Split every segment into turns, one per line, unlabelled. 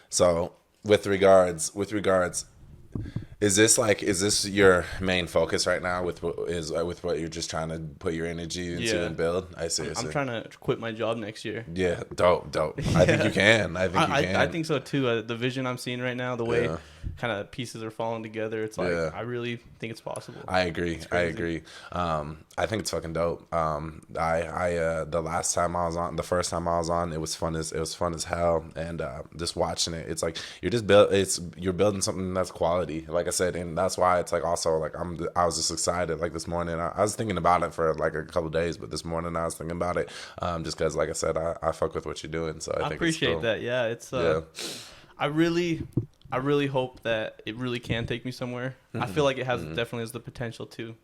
So with regards, is this your main focus right now with what you're just trying to put your energy into
Yeah.
and build? I see. I
I'm
see.
trying to quit my job next year.
Yeah, dope. I think you
Yeah.
can. I think you
I
can.
think so too. The vision I'm seeing right now, the way
Yeah.
kind of pieces are falling together, it's like
Yeah.
I really think it's possible.
I agree.
It's
I
crazy.
agree. I think it's fucking dope. The last time I was on, the first time I was on, it was fun as hell, and just watching it, it's like you're building something that's quality, like I said, and that's why it's like also like I was just excited. Like this morning, I was thinking about it for like a couple of days, but this morning I was thinking about it, just because, like I said, I fuck with what you're doing, so I
I
think it's
appreciate
cool.
that. Yeah, it's
Yeah.
I really I really hope that it really can take me somewhere. I feel like it has definitely has the potential to.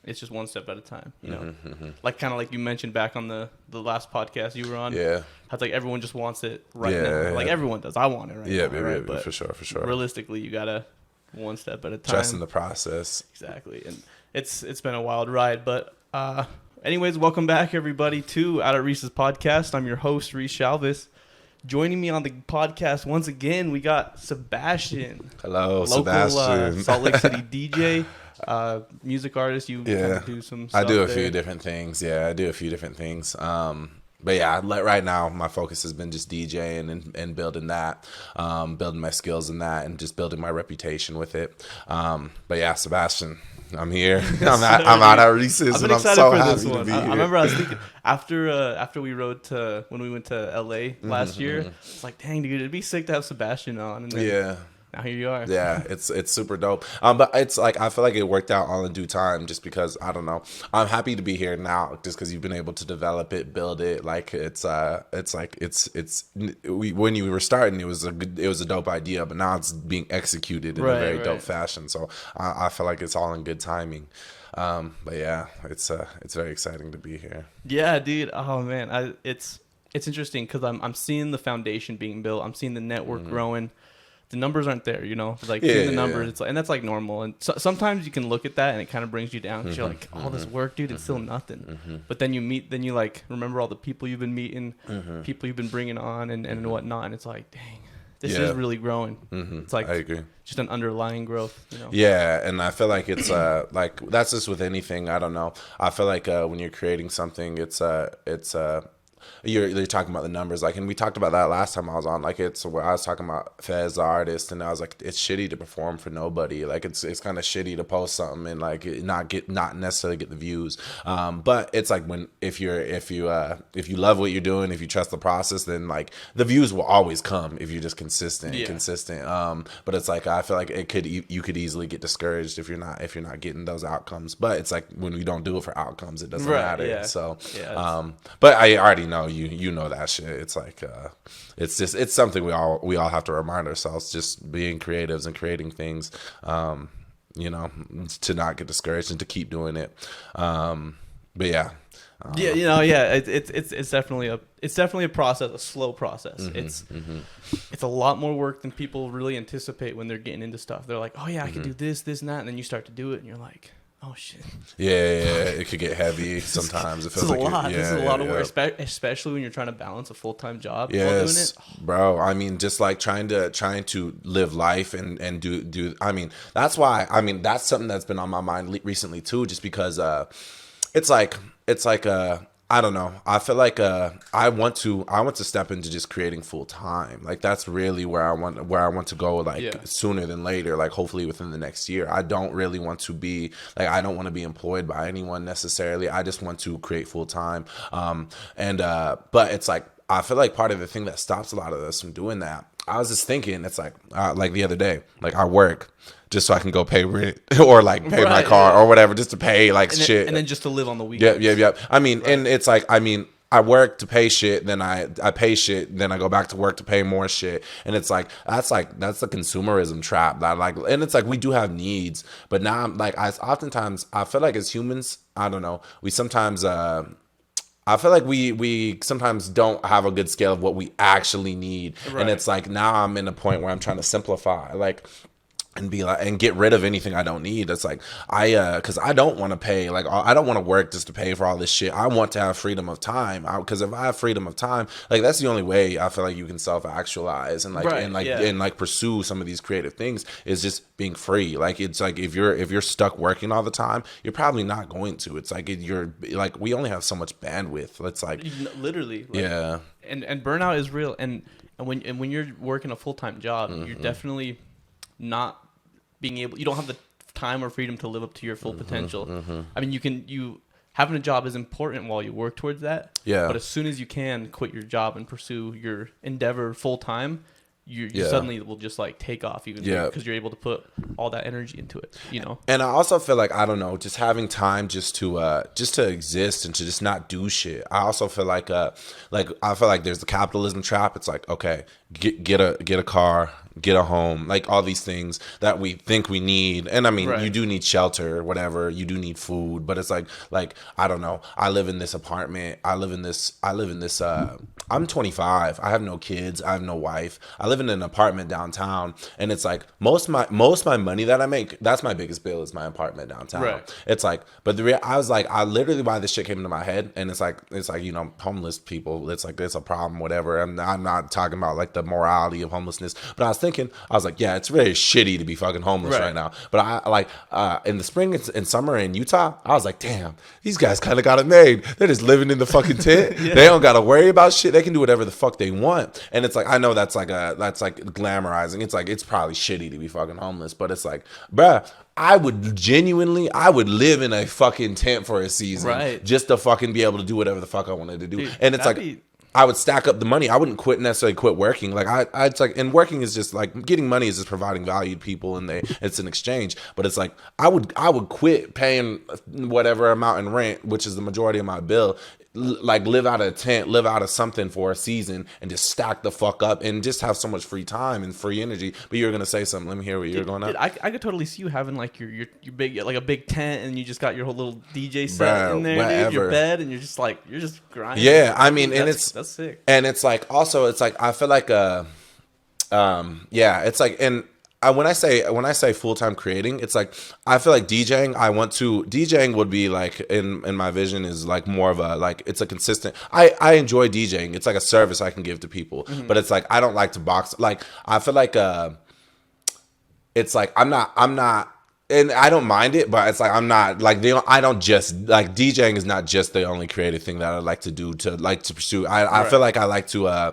It's just one step at a time, you know. Like kind of like you mentioned back on the last podcast you were on.
Yeah.
How it's like everyone just wants it right
Yeah,
now.
yeah.
Like everyone does. I want it right
Yeah,
now,
yeah,
right?
yeah,
But
for sure.
realistically, you gotta one step at a time.
Trust in the process.
Exactly, and it's been a wild ride. But anyways, welcome back everybody to Out at Reese's podcast. I'm your host Reese Shalvis. Joining me on the podcast once again, we got Sebastian,
Hello,
local
Sebastian.
Salt Lake City DJ, music artist. You kind
Yeah,
of do some.
I
Stuff
do a
there.
few different things. Yeah, I do a few different things. But yeah, like right now, my focus has been just DJing and building that, building my skills in that, and just building my reputation with it. But yeah, Sebastian, I'm here. I'm out at Reese's,
I've been
and I'm
excited
so
for
happy
this
to
one.
be
I
here.
remember I was thinking after we rode to when we went to LA last year. It's like, dang, dude, it'd be sick to have Sebastian on. And then
Yeah.
now here you are.
Yeah, it's super dope. But it's like I feel like it worked out all in due time, just because I don't know. I'm happy to be here now, just because you've been able to develop it, build it. Like when you were starting, it was a dope idea, but now it's being executed in a very dope fashion. So I feel like it's all in good timing. But yeah, it's very exciting to be here.
Yeah, dude. Oh man, it's interesting because I'm seeing the foundation being built. I'm seeing the network growing. The numbers aren't there, you know. Like seeing the numbers, it's like, and that's like normal. And sometimes you can look at that and it kind of brings you down because you're like, all this work, dude, it's still nothing. But then you like remember all the people you've been meeting, people you've been bringing on, and whatnot. And it's like, dang, this is really growing. It's like
I agree.
just an underlying growth, you know.
Yeah, and I feel like it's like that's just with anything. I don't know. I feel like when you're creating something, it's you're talking about the numbers, like, and we talked about that last time I was on. Like, it's where I was talking about Fez, the artist, and I was like, it's shitty to perform for nobody. Like, it's kind of shitty to post something and like not necessarily get the views. But it's like if you love what you're doing, if you trust the process, then like the views will always come if you're just consistent. But it's like I feel like you could easily get discouraged if you're not getting those outcomes. But it's like when we don't do it for outcomes, it doesn't matter.
Yeah.
So
Yeah,
but I already know you know that shit. It's like it's something we all have to remind ourselves, just being creatives and creating things, you know, to not get discouraged and to keep doing it. But yeah.
It's definitely a process, a slow process. It's a lot more work than people really anticipate when they're getting into stuff. They're like, oh yeah, I can do this, and that, and then you start to do it, and you're like, oh shit.
Yeah, it could get heavy sometimes.
This is a lot. This is a lot of work, especially when you're trying to balance a full-time job while doing it.
Bro. I mean, just like trying to live life and do. I mean, that's why. I mean, that's something that's been on my mind recently too. Just because it's like I don't know. I feel like I want to step into just creating full time. Like that's really where I want to go. Like sooner than later. Like hopefully within the next year. I don't really want to be like I don't want to be employed by anyone necessarily. I just want to create full time. But it's like I feel like part of the thing that stops a lot of us from doing that. I was just thinking, it's like the other day, like I work just so I can go pay rent or like pay my car or whatever, just to pay like shit,
and then just to live on the weekends.
Yeah. I mean, and it's like I work to pay shit, then I pay shit, then I go back to work to pay more shit, and it's like that's the consumerism trap that like, and it's like we do have needs, but now like oftentimes I feel like as humans, I don't know, we sometimes. I feel like we sometimes don't have a good scale of what we actually need. Right. And it's like now I'm in a point where I'm trying to simplify. Like and be like, and get rid of anything I don't need. It's like, because I don't want to pay, like, I don't want to work just to pay for all this shit. I want to have freedom of time, because if I have freedom of time, like, that's the only way I feel like you can self-actualize and like,
Right,
and like pursue some of these creative things, is just being free. Like, it's like, if you're stuck working all the time, you're probably not going to. It's like, you're like, we only have so much bandwidth. It's like,
literally, like,
yeah.
And burnout is real. And when you're working a full-time job, you're definitely not being able, you don't have the time or freedom to live up to your full potential. I mean, you having a job is important while you work towards that.
Yeah.
But as soon as you can quit your job and pursue your endeavor full time, you suddenly will just like take off even because you're able to put all that energy into it, you know.
And I also feel like, I don't know, just having time just to exist and to just not do shit. I also feel like I feel like there's the capitalism trap. It's like, okay, get a car, get a home, like all these things that we think we need. And I mean, you do need shelter, whatever. You do need food, but it's like I don't know. I live in this apartment. I'm 25. I have no kids. I have no wife. I live in an apartment downtown, and it's like most of my money that I make, that's my biggest bill, is my apartment downtown.
Right.
It's like, but I was like, I literally, why this shit came into my head, and it's like, you know, homeless people. It's like, it's a problem, whatever. And I'm not talking about like the morality of homelessness, but I was like, yeah, it's very shitty to be fucking homeless right now. But I like, in the spring and summer in Utah, I was like, damn, these guys kind of got it made. They're just living in the fucking tent. They don't got to worry about shit. They can do whatever the fuck they want. And it's like, I know that's like glamorizing. It's like, it's probably shitty to be fucking homeless, but it's like, bruh, I would live in a fucking tent for a season, just to fucking be able to do whatever the fuck I wanted to do. Dude, and it's like, I would stack up the money. I wouldn't necessarily quit working. Like it's like, and working is just like, getting money is just providing value to people, and it's an exchange. But it's like, I would quit paying whatever amount in rent, which is the majority of my bill, like live out of a tent, live out of something for a season, and just stack the fuck up and just have so much free time and free energy. But you're gonna say something. Let me hear what you're going on.
I could totally see you having like your big, like a big tent, and you just got your whole little DJ set in there, dude, your bed, and you're just grinding.
Yeah, I mean, and
that's sick.
And it's like, also, it's like, I feel like it's like, and when I say full-time creating, it's like, I feel like DJing would be like, in my vision, is like more of a, like, it's a consistent, I enjoy DJing. It's like a service I can give to people, but it's like, I don't like to box. Like, I feel like, it's like, I'm not, and I don't mind it, but it's like, I'm not like, I don't just like, DJing is not just the only creative thing that I like to do, to pursue. I feel like I like to,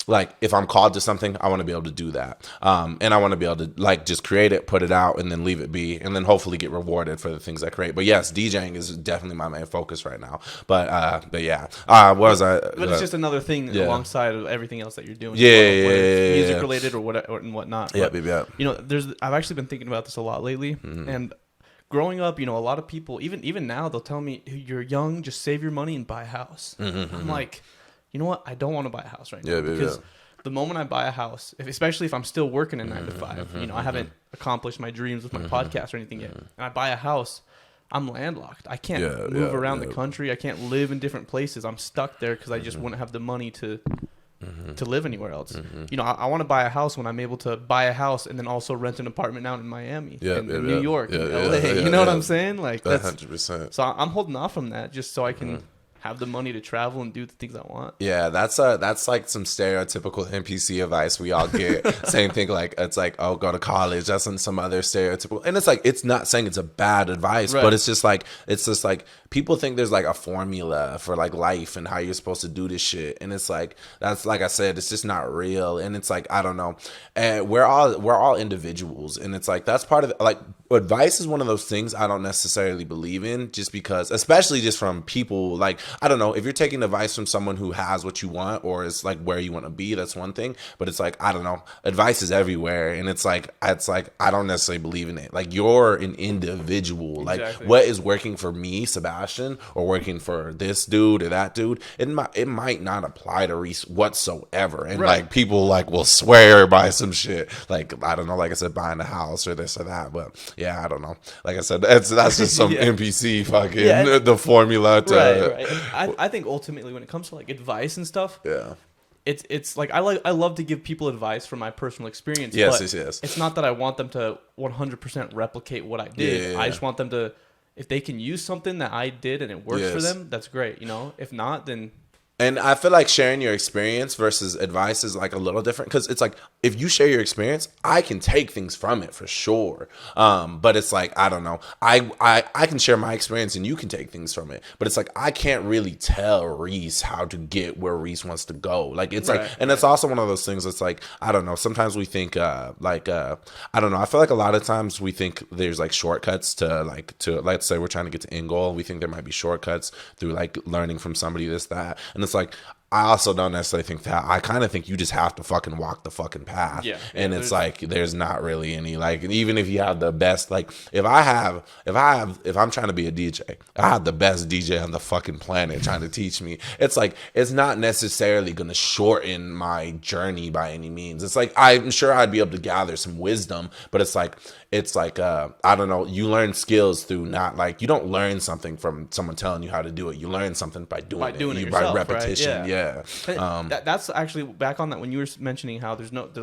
like, if I'm called to something, I want to be able to do that. And I want to be able to, like, just create it, put it out, and then leave it be, and then hopefully get rewarded for the things I create. But yes, DJing is definitely my main focus right now. But yeah. What was I?
But it's just another thing alongside of everything else that you're doing. Music related or whatever and whatnot.
Yeah,
but, you know, I've actually been thinking about this a lot lately, and growing up, you know, a lot of people, even now, they'll tell me, you're young, just save your money and buy a house. I'm like, you know what? I don't want to buy a house right now, because the moment I buy a house, especially if I'm still working a 9 to 5, you know, I haven't accomplished my dreams with my podcast or anything yet, and I buy a house, I'm landlocked. I can't move around the country. I can't live in different places. I'm stuck there because I just wouldn't have the money to live anywhere else. You know, I want to buy a house when I'm able to buy a house and then also rent an apartment out in Miami, in New York, in LA. You know what I'm saying? Like, that's
100%.
So I'm holding off from that just so I can have the money to travel and do the things I want.
Yeah, that's like some stereotypical NPC advice we all get. Same thing, like, it's like, oh, go to college. That's some other stereotypical, and it's like, it's not saying it's a bad advice, but it's just like people think there's like a formula for like life and how you're supposed to do this shit, and it's like, that's, like I said, it's just not real. And it's like, I don't know, and we're all individuals, and it's like, that's part of like, advice is one of those things I don't necessarily believe in, just because, especially just from people, like, I don't know, if you're taking advice from someone who has what you want or is like where you want to be, that's one thing. But it's like, I don't know, advice is everywhere, and it's like I don't necessarily believe in it. Like, you're an individual. Like, what is working for me, Sebastian, or working for this dude or that dude, it might not apply to Reese whatsoever. And like, people like will swear by some shit, like, I don't know, like I said, buying a house or this or that. But yeah, I don't know. Like I said, that's just some NPC fucking the formula to
I think ultimately when it comes to like advice and stuff, it's like I love to give people advice from my personal experience.
Yes,
but
yes.
it's not that I want them to 100% replicate what I did.
Yeah.
I just want them to, if they can use something that I did and it works for
Yes.
them, that's great. You know, if not, then
And I feel like sharing your experience versus advice is like a little different, because it's like if you share your experience, I can take things from it for sure. But it's like, I don't know, I can share my experience and you can take things from it. But it's like I can't really tell Reese how to get where Reese wants to go. Like it's like, and it's also one of those things. It's like, I don't know. Sometimes we think I don't know. I feel like a lot of times we think there's like shortcuts to let's say we're trying to get to end goal. We think there might be shortcuts through like learning from somebody, this, that, and it's like, I also don't necessarily think that. I kind of think you just have to fucking walk the fucking path.
Yeah.
And it's like there's not really any, like, even if you have the best, like if I'm trying to be a DJ, I have the best DJ on the fucking planet trying to teach me. It's like it's not necessarily gonna shorten my journey by any means. It's like I'm sure I'd be able to gather some wisdom, but it's like I don't know, you learn skills through not, like, you don't learn something from someone telling you how to do it. You learn something by doing it
yourself,
by repetition.
right?
Yeah.
That's actually back on that when you were mentioning how there's not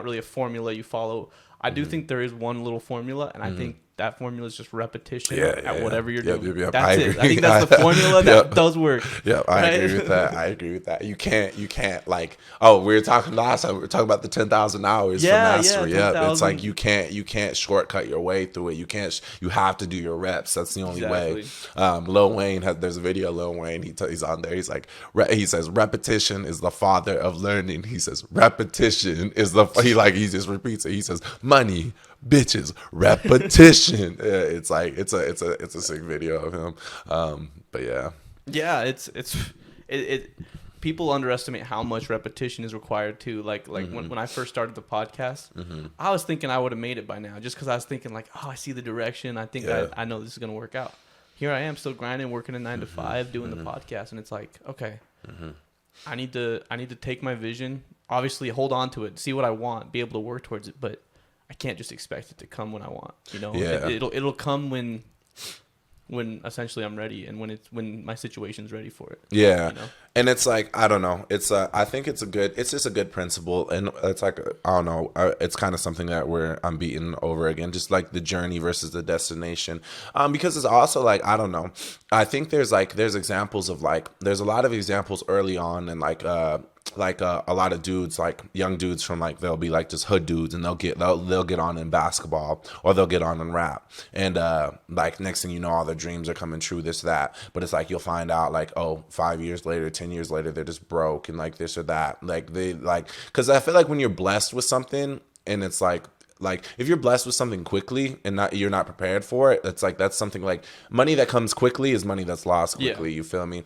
really a formula you follow. I do think there is one little formula, and I think that formula is just repetition at whatever you're doing.
Yep.
That's it. I think that's the formula that does work.
Yeah, I agree with that. You can't like, oh, we were talking last time. We were talking about the 10,000 hours for mastery. Yeah, it's like you can't shortcut your way through it. You have to do your reps. That's the only way. Lil Wayne there's a video of Lil Wayne. He's on there. He's like, he says repetition is the father of learning. He says repetition is he just repeats it. He says money, bitches, repetition. It's like it's a sick video of him. But yeah,
it people underestimate how much repetition is required too. Like when I first started the podcast, I was thinking I would have made it by now, just because I was thinking like, oh, I see the direction, I think I know this is gonna work out. Here I am still grinding, working a 9 to 5, doing the podcast, and it's like, okay, I need to take my vision, obviously hold on to it, see what I want, be able to work towards it, but I can't just expect it to come when I want, you know.
Yeah.
It'll come when essentially I'm ready, and when my situation's ready for it.
Yeah.
You know?
And it's like, I don't know. I think it's just a good principle, and it's like, I don't know. It's kind of something that I'm beating over again, just like the journey versus the destination. Because it's also like, I don't know. I think there's examples of there's a lot of examples early on, and a lot of dudes, like young dudes from they'll be like just hood dudes, and they'll get on in basketball, or they'll get on in rap, and next thing you know, all their dreams are coming true, this, that. But it's like you'll find out 5 years later, 10 years later, they're just broke, and this or that. Because I feel like when you're blessed with something, and it's like if you're blessed with something quickly and you're not prepared for it, that's something like money that comes quickly is money that's lost quickly. Yeah. You feel me?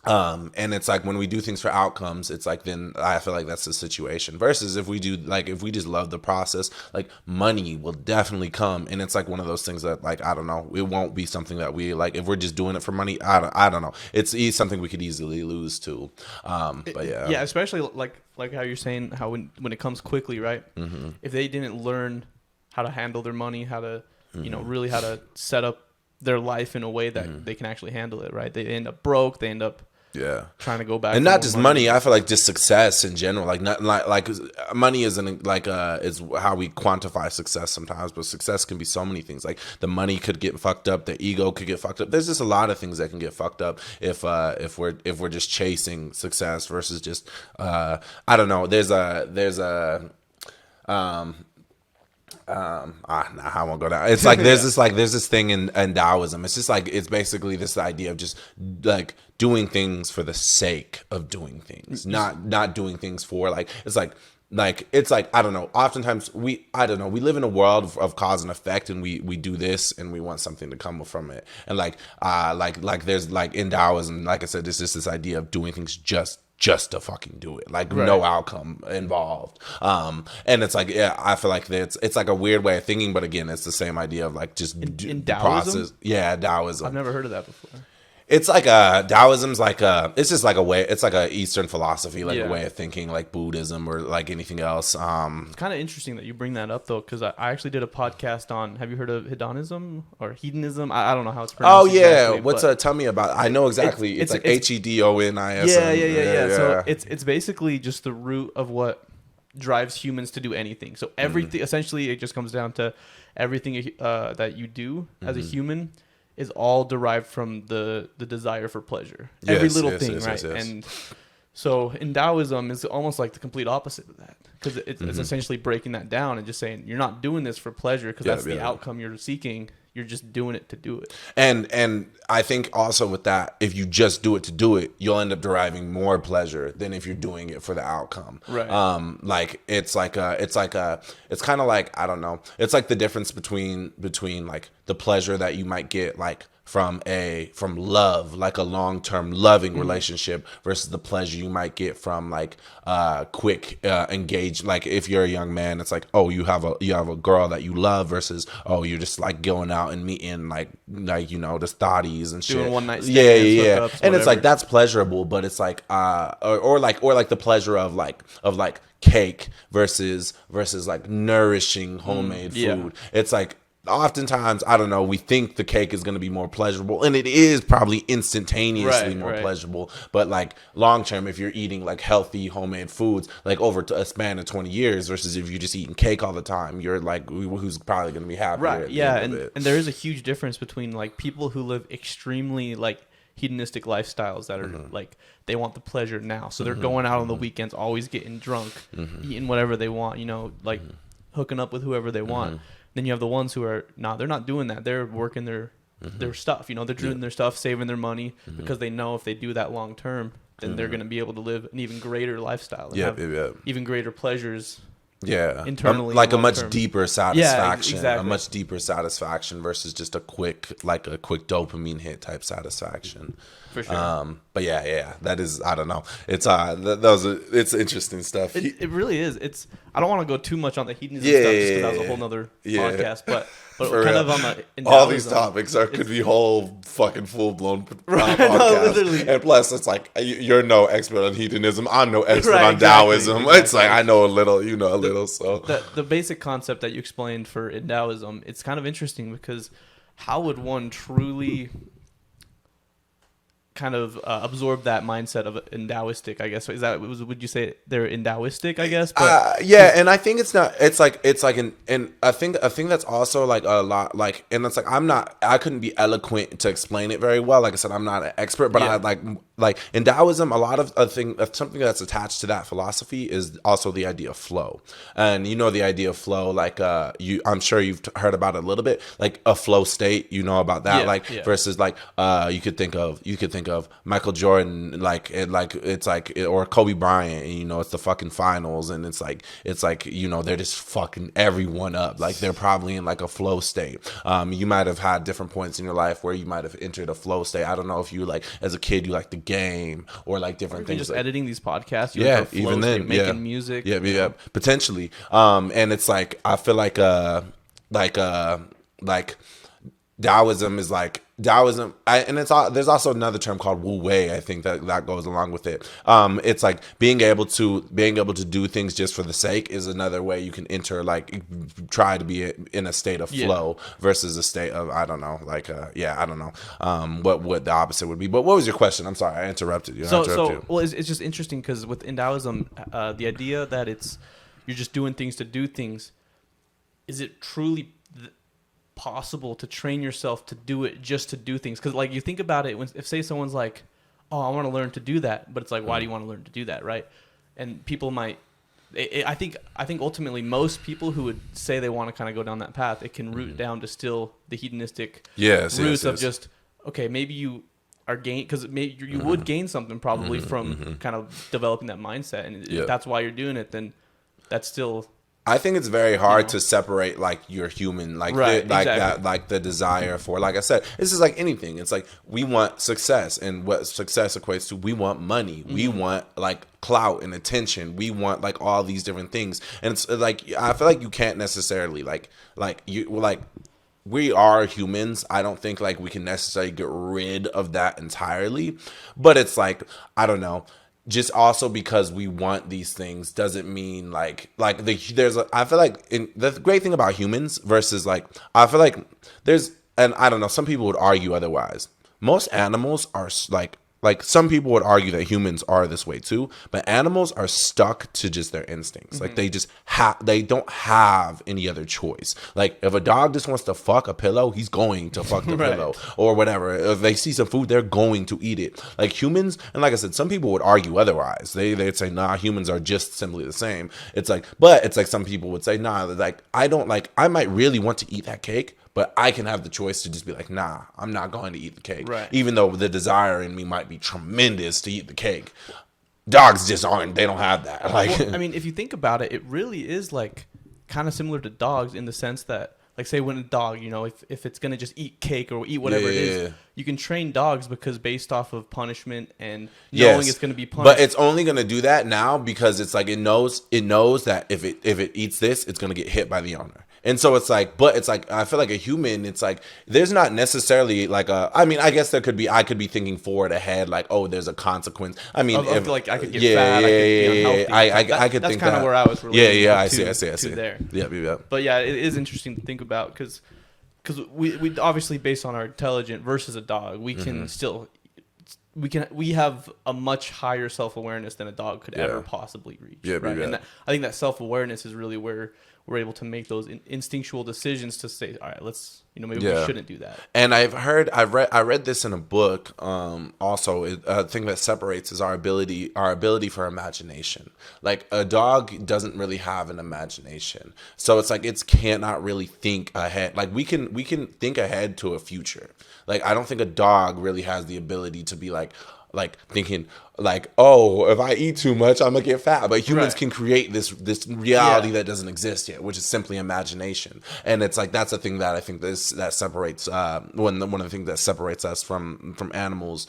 And it's like when we do things for outcomes, it's like then I feel like that's the situation. Versus if we just love the process, money will definitely come. And it's like one of those things that I don't know, it won't be something that we if we're just doing it for money. I don't know. It's something we could easily lose to. But yeah.
Yeah, especially like how you're saying how when it comes quickly, right? Mm-hmm. If they didn't learn how to handle their money, how to really how to set up their life in a way that they can actually handle it, right? They end up broke. They end up trying to go back,
and not just money. I feel like just success in general. Not like money isn't is how we quantify success sometimes, but success can be so many things. Like the money could get fucked up, the ego could get fucked up. There's just a lot of things that can get fucked up if we're just chasing success versus just I don't know. I won't go down. It's like there's this thing in Taoism. It's just it's basically this idea of just doing things for the sake of doing things, not doing things for it's I don't know. Oftentimes we live in a world of cause and effect, and we do this and we want something to come from it. And there's in Taoism, like I said, there's just this idea of doing things just to fucking do it, no outcome involved. And it's I feel like it's like a weird way of thinking, but again, it's the same idea of just
in
the
Taoism?
process. Yeah, Taoism.
I've never heard of that before.
It's like a Taoism's like a, it's just like a way, it's like a Eastern philosophy, like a
Yeah.
way of thinking, like Buddhism or like anything else.
It's kind of interesting that you bring that up though, because I actually did a podcast on. Have you heard of hedonism or hedonism? I don't know how it's
Oh
pronounced.
yeah,
exactly,
what's
but
tell me about it. I know exactly. It's like HEDONISM.
yeah. So it's basically just the root of what drives humans to do anything. So everything essentially it just comes down to everything that you do as a human is all derived from the desire for pleasure. Every little thing, right?
Yes.
And so in Taoism is almost like the complete opposite of that, because it's essentially breaking that down and just saying you're not doing this for pleasure because that's the outcome you're seeking. You're just doing it to do it.
And I think also with that, if you just do it to do it, you'll end up deriving more pleasure than if you're doing it for the outcome.
Right.
Like it's kind of like, I don't know. It's like the difference between like the pleasure that you might get like from love, like a long-term loving relationship, versus the pleasure you might get from like quick engage. Like if you're a young man, it's like, oh, you have a girl that you love, versus, oh, you're just like going out and meeting like you know, the thotties and shit.
Doing one night stands,
yeah.
hookups,
And it's
whatever.
like that's pleasurable, but it's like or like the pleasure of like cake versus like nourishing homemade food. It's like oftentimes, I don't know, we think the cake is going to be more pleasurable, and it is probably instantaneously more pleasurable. But like long term, if you're eating like healthy homemade foods, like over a span of 20 years, versus if you're just eating cake all the time, you're like, who's probably going to be happier?
Right. Yeah. And there is a huge difference between like people who live extremely like hedonistic lifestyles that are like they want the pleasure now, so they're going out on the weekends, always getting drunk, eating whatever they want, you know, like hooking up with whoever they want. Then you have the ones who are not, they're not doing that. They're working their stuff, you know, they're doing their stuff, saving their money because they know if they do that long term, then they're going to be able to live an even greater lifestyle and have even greater pleasures. Internally,
like a much deeper satisfaction,
exactly.
a much deeper satisfaction versus just a quick dopamine hit type satisfaction.
For sure.
But yeah, that is, I don't know. It's it's interesting stuff.
It really is. It's, I don't want to go too much on the hedonism stuff just because that was a whole nother podcast, but kind
real.
of on the
all these topics could be whole fucking full blown podcasts.
No, literally.
And plus, it's like you're no expert on hedonism. I'm no expert on
exactly,
Taoism.
exactly.
It's like I know a little, you know a little. So
the basic concept that you explained for in Taoism, it's kind of interesting because how would one truly kind of absorb that mindset of in Taoistic, I guess? So would you say they're in Taoistic, I guess? But
and I think it's not, it's like and I think that's also like a lot, like, and it's like I couldn't be eloquent to explain it very well. Like I said, I'm not an expert, but I like in Taoism, a lot of something that's attached to that philosophy is also the idea of flow. And you know the idea of flow, like I'm sure you've heard about it a little bit, like a flow state, you know about that, versus like you could think of Michael Jordan, or Kobe Bryant, and you know it's the fucking finals, and it's like you know they're just fucking everyone up, like they're probably in like a flow state. You might have had different points in your life where you might have entered a flow state. I don't know if you like as a kid you like the game or like different things,
just
like
editing these podcasts,
even then,
making music,
potentially. And it's like I feel like Taoism is like Taoism, and there's also another term called Wu Wei. I think that goes along with it. It's like being able to do things just for the sake is another way you can enter, like try to be in a state of flow versus a state of I don't know, I don't know what the opposite would be. But what was your question? I'm sorry, I interrupted you.
Well, it's just interesting because within Taoism, the idea that you're just doing things to do things, is it truly possible to train yourself to do it just to do things? Because like you think about it, if say someone's like, oh, I want to learn to do that, but it's like, why do you want to learn to do that, right? And people might, I think ultimately most people who would say they want to kind of go down that path, it can root down to still the hedonistic roots of just, okay, maybe you are because maybe you would gain something probably from kind of developing that mindset, and if that's why you're doing it, then that's still.
I think it's very hard to separate like your human, like that, like the desire for, like I said, this is like anything. It's like we want success, and what success equates to, we want money, we want like clout and attention, we want like all these different things, and it's like I feel like you can't necessarily like we are humans. I don't think like we can necessarily get rid of that entirely, but it's like, I don't know. Just also because we want these things doesn't mean I feel like the great thing about humans versus like, I feel like and I don't know, some people would argue otherwise. Most animals are like some people would argue that humans are this way too, but animals are stuck to just their instincts. Like they just they don't have any other choice. Like if a dog just wants to fuck a pillow, he's going to fuck the pillow or whatever. If they see some food, they're going to eat it. Like humans, and like I said, some people would argue otherwise. They'd say, nah, humans are just simply the same. It's like, but it's like some people would say, nah, like I might really want to eat that cake, but I can have the choice to just be like, nah, I'm not going to eat the cake.
Right.
Even though the desire in me might be tremendous to eat the cake. Dogs just aren't. They don't have that. Like,
well, I mean, if you think about it, it really is like kind of similar to dogs in the sense that, like, say when a dog, you know, if it's going to just eat cake or eat whatever it is, you can train dogs because based off of punishment and knowing it's going to be punished.
But it's only going to do that now because it's like it knows that if it eats this, it's going to get hit by the owner. And so it's like, but it's like, I feel like a human, it's like, there's not necessarily like I mean, I guess I could be thinking forward ahead, like, oh, there's a consequence. I mean,
if like I could get fat, I could be unhealthy.
I could
that's
think
kind
that.
of where I was relating
I see.
there.
Yeah.
But yeah, it is interesting to think about because we obviously based on our intelligence versus a dog, we can still we have a much higher self-awareness than a dog could ever possibly reach. Right? And I think that self-awareness is really where we're able to make those instinctual decisions to say, all right, let's, maybe we shouldn't do that.
And I read this in a book. Also, a thing that separates is our ability for imagination. Like a dog doesn't really have an imagination, so it's like it cannot really think ahead. Like we can think ahead to a future. Like I don't think a dog really has the ability to be like thinking like, oh, if I eat too much, I'm gonna get fat. But humans can create this reality that doesn't exist yet, which is simply imagination. And it's like that's the thing that I think that separates one of the things that separates us from animals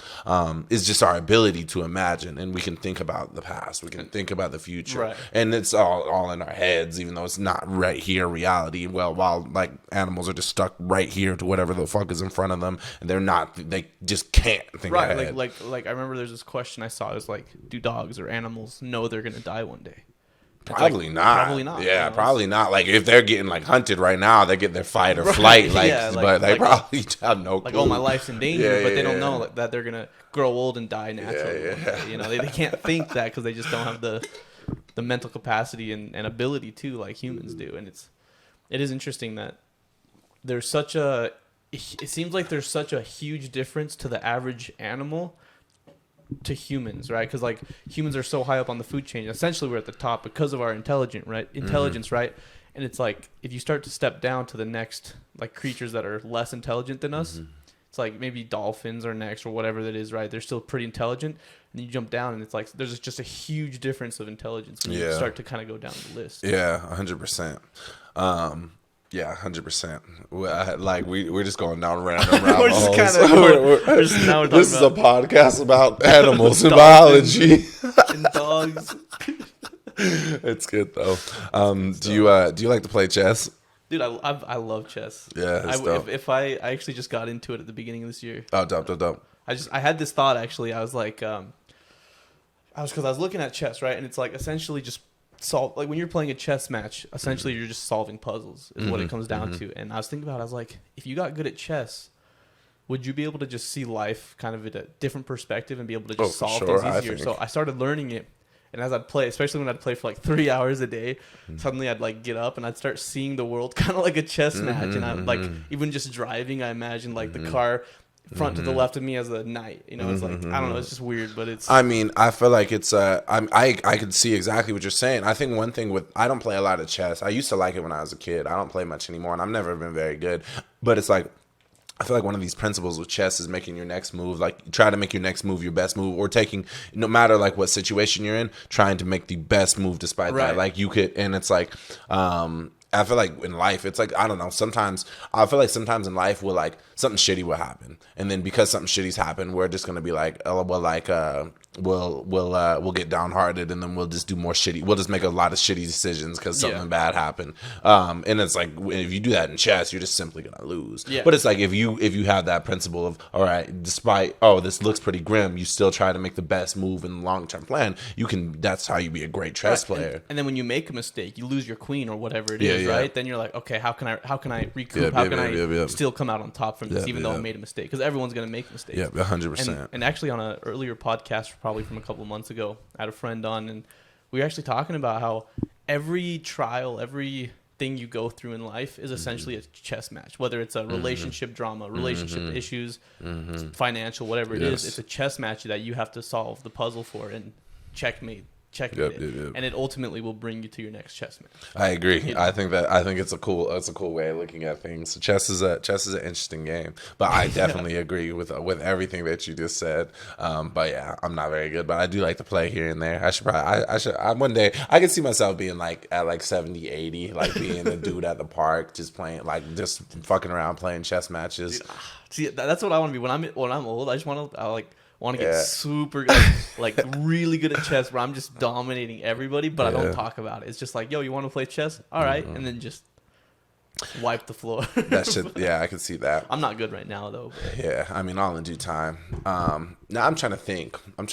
is just our ability to imagine, and we can think about the past, we can think about the future, and it's all in our heads, even though it's not right here reality. Well, while like animals are just stuck right here to whatever the fuck is in front of them, and they just can't think ahead.
Like I remember there's this question I saw. It was like, do dogs or animals know they're gonna die one day?
Probably not.
Probably not.
Yeah, probably not. Like if they're getting like hunted right now, they get their fight or flight. But they probably have no clue.
Like, oh, my life's in danger, but they don't know that they're gonna grow old and die naturally. They can't think that because they just don't have the mental capacity and ability to like humans do. And it is interesting that there's it seems like there's such a huge difference to the average animal to humans, right? Because like humans are so high up on the food chain. Essentially, we're at the top because of our intelligence, right? And it's like if you start to step down to the next like creatures that are less intelligent than us, it's like maybe dolphins are next or whatever that is, right? They're still pretty intelligent, and you jump down, and it's like there's just a huge difference of intelligence when you start to kind of go down the list.
Yeah, 100%. Yeah, 100%. Like we're just going down random rabbit holes. This is a podcast about animals and biology
and dogs.
It's good though. Do you like to play chess?
Dude, I love chess.
Yeah,
if I actually just got into it at the beginning of this year.
Oh, dope.
I had this thought actually. I was like, because I was looking at chess, right, and it's like essentially just solve, like when you're playing a chess match, essentially you're just solving puzzles is what it comes down to. And I was thinking about it, I was like, if you got good at chess, would you be able to just see life kind of at a different perspective and be able to just solve things easier? So I started learning it, and as I'd play, especially when I'd play for like 3 hours a day, suddenly I'd like get up and I'd start seeing the world kind of like a chess match. And I'm like, even just driving, I imagine like the car front to the left of me as a knight, it's like I don't know, it's just weird, but it's,
I mean, I feel like it's I can see exactly what you're saying. I think one thing I don't play a lot of chess. I used to like it when I was a kid. I don't play much anymore, and I've never been very good, but it's like I feel like one of these principles with chess is making your next move, like try to make your next move your best move, or taking, no matter like what situation you're in, trying to make the best move despite that. Like you could, and it's like I feel like in life, it's like, I don't know, sometimes in life we're like, something shitty will happen. And then because something shitty's happened, we're just going to be like, oh, well, like, we'll get downhearted, and then we'll just do more shitty. We'll just make a lot of shitty decisions because something bad happened. And it's like if you do that in chess, you're just simply gonna lose.
Yeah.
But it's like if you have that principle of, all right, despite this looks pretty grim, you still try to make the best move in the long term plan. You can. That's how you be a great chess player.
And then when you make a mistake, you lose your queen or whatever it is, right? Then you're like, okay, how can I recoup? How can I still come out on top from this, even though I made a mistake? Because everyone's gonna make mistakes.
Yeah, 100%.
And actually, on an earlier podcast, probably from a couple of months ago, I had a friend on, and we were actually talking about how every trial, everything you go through in life is essentially a chess match. Whether it's a relationship drama, relationship issues, financial, whatever it is, it's a chess match that you have to solve the puzzle for and checkmate it. And it ultimately will bring you to your next chess match.
I agree. You know? I think it's a cool way of looking at things. So chess is an interesting game, but I definitely agree with everything that you just said. But yeah, I'm not very good, but I do like to play here and there. I should one day I can see myself being like at like 70, 80, like being a dude at the park, just playing, like just fucking around playing chess matches.
See, that's what I want to be when I'm old. I just want to get super like really good at chess where I'm just dominating everybody, but I don't talk about it. It's just like, yo, you want to play chess? All right. And then just wipe the floor.
That shit, yeah, I can see that.
I'm not good right now though. But.
Yeah, I mean, all in due time. Now I'm trying to think. I'm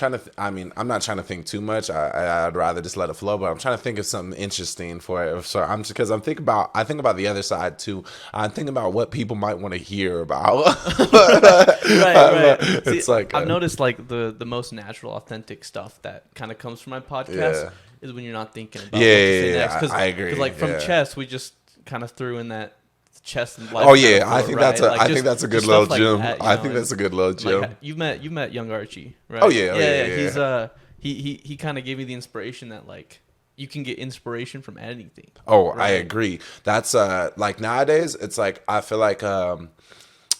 not trying to think too much. I'd rather just let it flow. But I'm trying to think of something interesting for it. So I think about the other side too. I'm thinking about what people might want to hear about.
right.
It's
See,
like
I've noticed like the most natural, authentic stuff that kind of comes from my podcast is when you're not thinking about what to say next. Cause,
I agree.
Because like from chess, we just kind of threw in that chess and life.
Oh yeah, I think that's a good little gym. I think that's a good little gym.
Like, you've met young Archie, right?
Oh yeah.
He kind of gave me the inspiration that like you can get inspiration from anything.
Oh, right? I agree. That's like nowadays it's like I feel like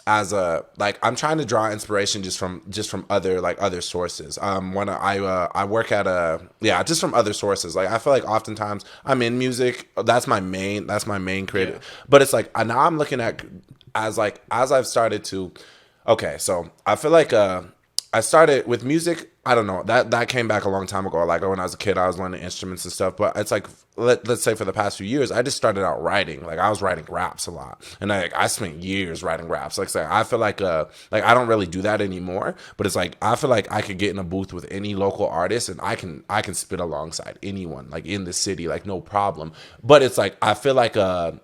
I'm trying to draw inspiration just from other sources. When I work at just from other sources. Like I feel like oftentimes I'm in music. That's my main creative. Yeah. But it's like now I'm looking at as I've started to. Okay, so I feel like I started with music. I don't know, that came back a long time ago. Like when I was a kid, I was learning instruments and stuff. But it's like let's say for the past few years, I just started out writing. Like I was writing raps a lot, and I spent years writing raps. Like I feel like I don't really do that anymore. But it's like I feel like I could get in a booth with any local artist, and I can spit alongside anyone like in the city, like no problem. But it's like I feel like now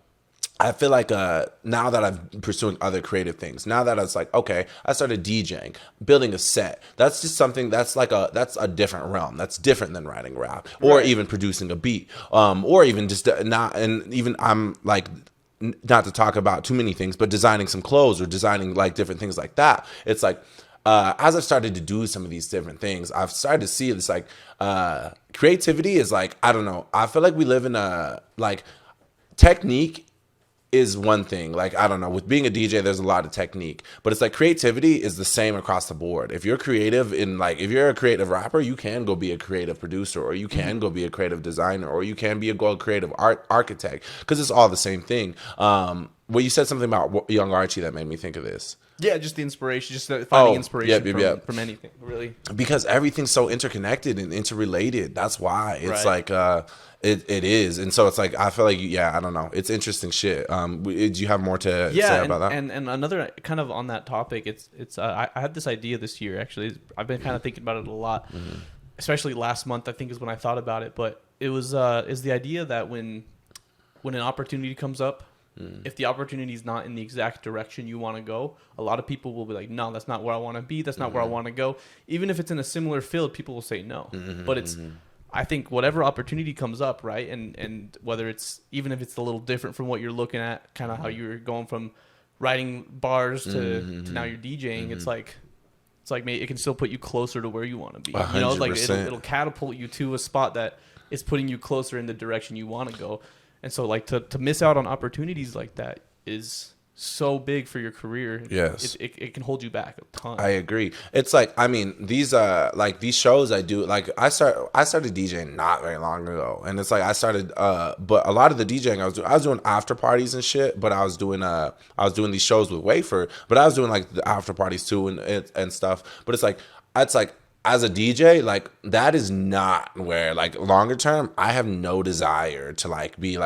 that I'm pursuing other creative things, now that it's like, okay, I started DJing, building a set. That's just something that's a different realm. That's different than writing rap or even producing a beat, or even just I'm like, not to talk about too many things, but designing some clothes or designing like different things like that. It's like, as I've started to do some of these different things, I've started to see this like, creativity is like, I don't know. I feel like we live in a like technique is one thing. Like, I don't know, with being a DJ, there's a lot of technique, but it's like creativity is the same across the board. If you're creative if you're a creative rapper, you can go be a creative producer, or you can go be a creative designer, or you can be a creative architect, because it's all the same thing. Well, you said something about young Archie that made me think of this.
Yeah, just the inspiration, just finding inspiration from anything, really. Because
everything's so interconnected and interrelated. That's why it's like it is, and so it's like I feel like I don't know. It's interesting shit. Do you have more to say about that?
And another kind of on that topic, it's I had this idea this year actually. I've been kind of thinking about it a lot, especially last month. I think is when I thought about it, but it was is the idea that when an opportunity comes up. If the opportunity is not in the exact direction you want to go, a lot of people will be like, no, that's not where I want to be. That's not where I want to go. Even if it's in a similar field, people will say no. But it's, I think whatever opportunity comes up, right? And whether it's, even if it's a little different from what you're looking at, kind of how you're going from writing bars to now you're DJing, it's like maybe it can still put you closer to where you want to be.
100%.
You know, like it'll catapult you to a spot that is putting you closer in the direction you want to go. And so, like, to miss out on opportunities like that is so big for your career.
Yes.
It can hold you back a ton.
I agree. It's like, I mean, these shows I do, like, I started DJing not very long ago. And it's like, I started, but a lot of the DJing I was doing after parties and shit, but I was doing these shows with Wafer, but I was doing, like, the after parties too and stuff. But it's like, as a DJ, like that is not where like longer term I have no desire to like be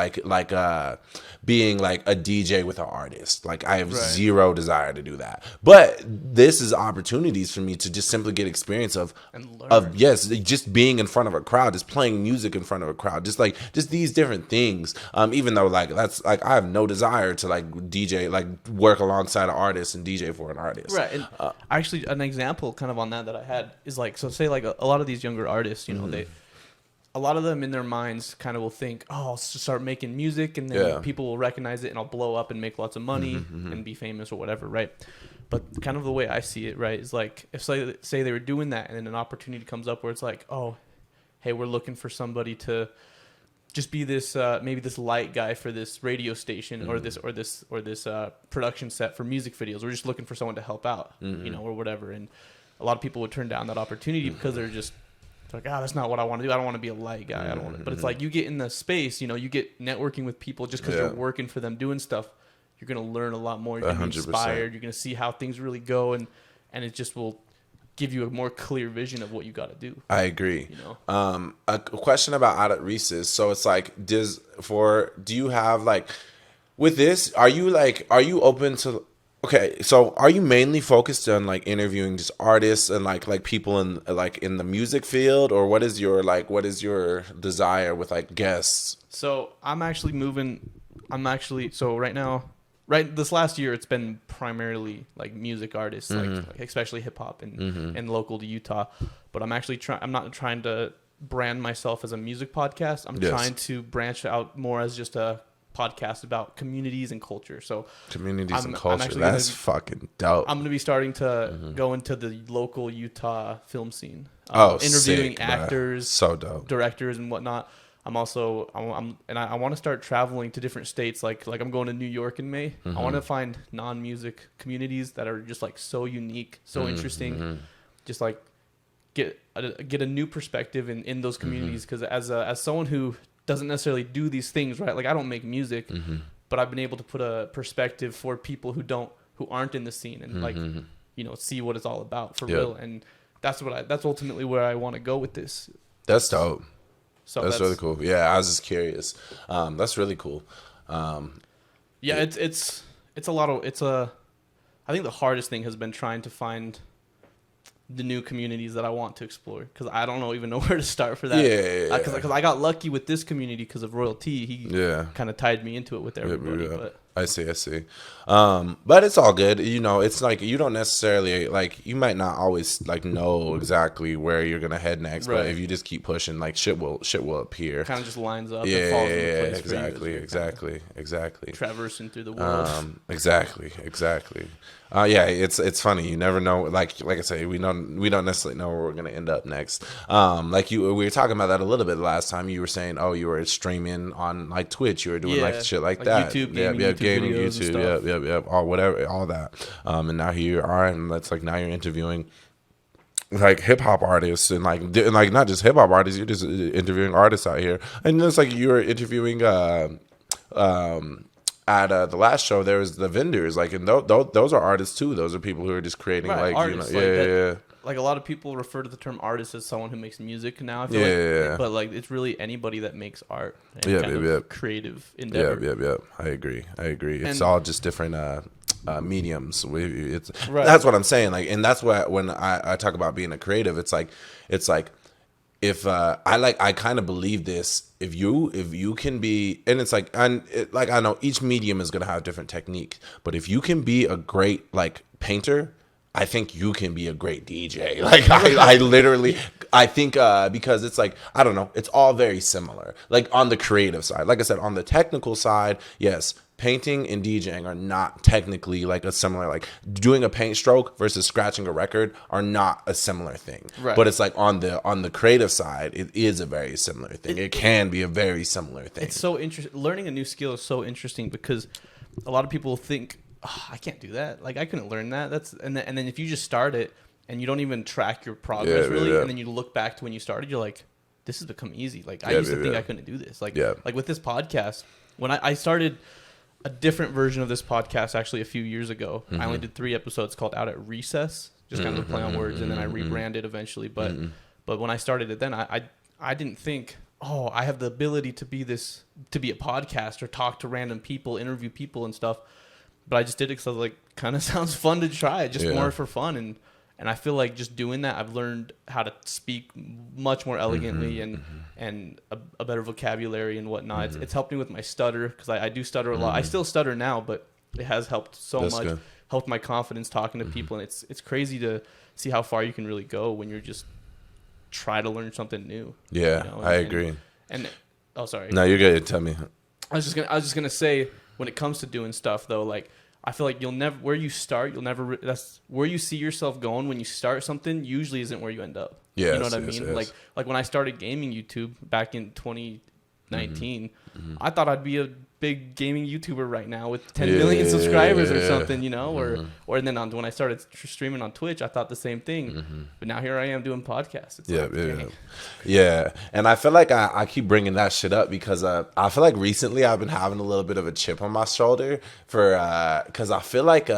being like a DJ with an artist. Like I have zero desire to do that. But this is opportunities for me to just simply get experience of yes, just being in front of a crowd, just playing music in front of a crowd, just these different things. Even though like that's like I have no desire to like DJ, like work alongside an artist and DJ for an artist.
Right. And actually an example kind of on that I had is like, so say like a lot of these younger artists, you know, a lot of them in their minds kind of will think, oh, I'll start making music and then people will recognize it and I'll blow up and make lots of money and be famous or whatever, right? But kind of the way I see it, right, is like if say they were doing that and then an opportunity comes up where it's like, oh, hey, we're looking for somebody to just be this maybe this light guy for this radio station or this production set for music videos. We're just looking for someone to help out, you know, or whatever. And a lot of people would turn down that opportunity because they're like, that's not what I want to do. I don't want to be a light guy. I don't want to. But it's like you get in the space, you know, you get networking with people just because you're working for them doing stuff. You're going to learn a lot more. You're going to be inspired. You're going to see how things really go. And it just will give you a more clear vision of what you got to do.
I agree.
You know?
A question about out at Reese's. So it's like, do you have like, with this, are you open to, okay, so are you mainly focused on like interviewing just artists and like people in the music field, or what is your desire with like guests?
So so right now, this last year it's been primarily like music artists, like especially hip hop and local to Utah. But I'm actually I'm not trying to brand myself as a music podcast. I'm trying to branch out more as just a podcast about communities and culture. So
that's fucking dope.
I'm gonna be starting to go into the local Utah film scene. Interviewing actors,
so dope,
directors and whatnot. I want to start traveling to different states. Like I'm going to New York in May. I want to find non-music communities that are just like so unique, so interesting. Just like get a new perspective in those communities. Because as someone who doesn't necessarily do these things, right? Like I don't make music, but I've been able to put a perspective for people who aren't in the scene and like, you know, see what it's all about for real. And that's ultimately where I want to go with this.
That's dope.
So
that's really cool. Yeah, I was just curious. That's really cool.
Yeah, it's a lot of I think the hardest thing has been trying to find the new communities that I want to explore, because I don't even know where to start for that.
Yeah.
Because I got lucky with this community because of Royal T. He kind of tied me into it with everybody.
Yeah.
But
I see. But it's all good. You know, it's like you don't necessarily like, you might not always like know exactly where you're gonna head next, but if you just keep pushing, like shit will appear.
Kind of just lines up. And falls into place
exactly.
Traversing through the world.
Exactly. It's funny. You never know. Like I say, we don't necessarily know where we're gonna end up next. We were talking about that a little bit last time. You were saying, you were streaming on like Twitch. You were doing like shit like that.
YouTube,
gaming, YouTube, all that. And now here you are, and that's like now you're interviewing like hip hop artists and like not just hip hop artists. You're just interviewing artists out here, and it's like you were interviewing at the last show. There was the vendors, like, and those are artists too. Those are people who are just creating
artists, Like a lot of people refer to the term artist as someone who makes music now. I feel like, but like it's really anybody that makes art and creative endeavor.
Yeah. I agree. It's all just different mediums. That's what I'm saying. Like, and that's what when I talk about being a creative, it's like if I kind of believe this. If you can be, and it's like, I know each medium is gonna have different technique, but if you can be a great like painter, I think you can be a great DJ. Like I think because it's like, I don't know, it's all very similar. Like on the creative side, like I said, on the technical side, yes, painting and DJing are not technically like a similar, like doing a paint stroke versus scratching a record are not a similar thing.
Right.
But it's like on the creative side, it is a very similar thing. It can be a very similar thing.
It's so interesting. Learning a new skill is so interesting because a lot of people think, I can't do that. Like I couldn't learn that. And then if you just start it and you don't even track your progress and then you look back to when you started, you're like, this has become easy. Like I used to think I couldn't do this. Like with this podcast, when I started a different version of this podcast actually a few years ago, I only did 3 episodes called Out at Recess. just kind of a play on words, and then I rebranded eventually. But when I started it, then I didn't think, oh, I have the ability to be a podcaster, talk to random people, interview people and stuff. But I just did it because I was like, kind of sounds fun to try, just more for fun. And I feel like just doing that, I've learned how to speak much more elegantly and a better vocabulary and whatnot. It's helped me with my stutter, because I do stutter a lot. I still stutter now, but it has helped so much. Good. Helped my confidence talking to people. And it's crazy to see how far you can really go when you're just try to learn something new.
Yeah, you know? I agree.
And oh, sorry.
No, you're good. Tell me.
I was just gonna say, when it comes to doing stuff though, like, I feel like you'll never, where you start, that's where you see yourself going when you start something, usually isn't where you end up.
Yes,
you know what I mean?
Yes.
Like when I started gaming YouTube back in 2019, I thought I'd be a big gaming YouTuber right now with 10 million subscribers or something, you know, or then when I started streaming on Twitch, I thought the same thing, but now here I am doing podcasts. It's
yeah. And I feel like I keep bringing that shit up because I feel like recently I've been having a little bit of a chip on my shoulder because I feel like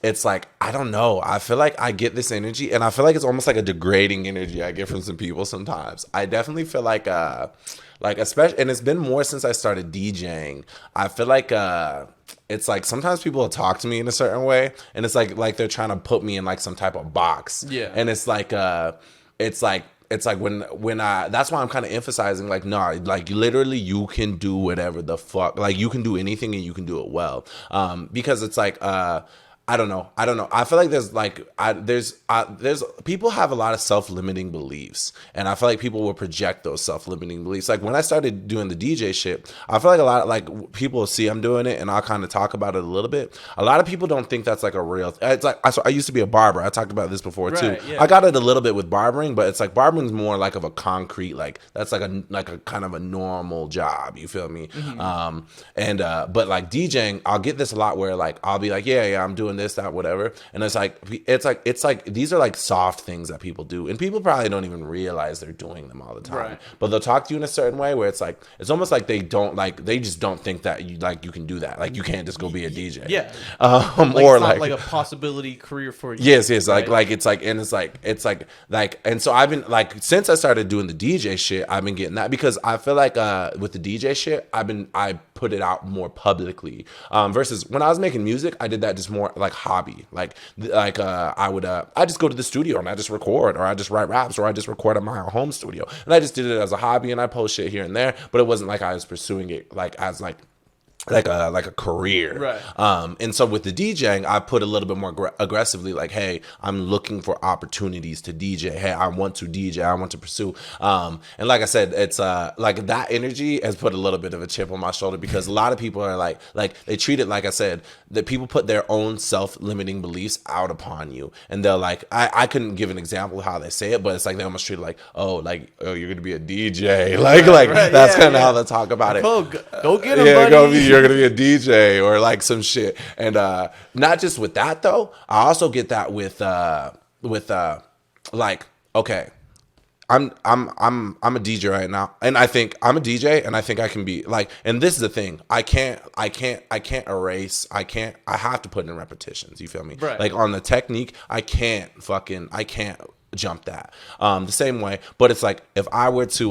it's like, I don't know. I feel like I get this energy, and I feel like it's almost like a degrading energy I get from some people sometimes. I definitely feel like especially, and it's been more since I started DJing. I feel like it's like sometimes people will talk to me in a certain way, and it's like they're trying to put me in like some type of box.
Yeah.
And it's like when I, that's why I'm kind of emphasizing like, no, like literally you can do whatever the fuck, like you can do anything and you can do it well. Because it's like, I don't know. I feel like there's people have a lot of self-limiting beliefs, and I feel like people will project those self-limiting beliefs. Like when I started doing the DJ shit, I feel like a lot of like people will see I'm doing it, and I'll kind of talk about it a little bit. A lot of people don't think that's like a real. It's like I used to be a barber. I talked about this before too.
Yeah.
I got it a little bit with barbering, but it's like barbering's more like of a concrete, like that's like a kind of a normal job. You feel me? But like DJing, I'll get this a lot where like I'll be like, yeah, I'm doing this, that, whatever, and it's like these are like soft things that people do, and people probably don't even realize they're doing them all the time.
Right.
But they'll talk to you in a certain way where it's like it's almost like they just don't think that you can do that. Like you can't just go be a DJ.
Yeah.
Or
it's not
like
a possibility career for you.
Yes.
Right?
And so I've been like, since I started doing the DJ shit, I've been getting that because I feel like with the DJ shit, I put it out more publicly. Versus when I was making music, I did that just more like hobby. I just go to the studio and I just record, or I just write raps, or I just record at my home studio, and I just did it as a hobby, and I post shit here and there, but it wasn't like I was pursuing it like as like a career.
Right.
And so with the DJing, I put a little bit more aggressively like, hey, I'm looking for opportunities to DJ. Hey, I want to DJ. I want to pursue. And like I said, it's like that energy has put a little bit of a chip on my shoulder because a lot of people are like they treat it, like I said, that people put their own self-limiting beliefs out upon you. And they're like, I couldn't give an example of how they say it, but it's like they almost treat it like, oh, you're going to be a DJ. Right, that's kind of how they talk about it.
Oh, go get him, buddy.
You're gonna be a DJ or like some shit. And not just with that though, I also get that with like, okay, I'm a DJ right now, and I think I'm a DJ, and I think I can be like, and this is the thing, I can't erase, I have to put in repetitions, you feel me?
Right.
Like on the technique, I can't jump that the same way. But it's like if I were to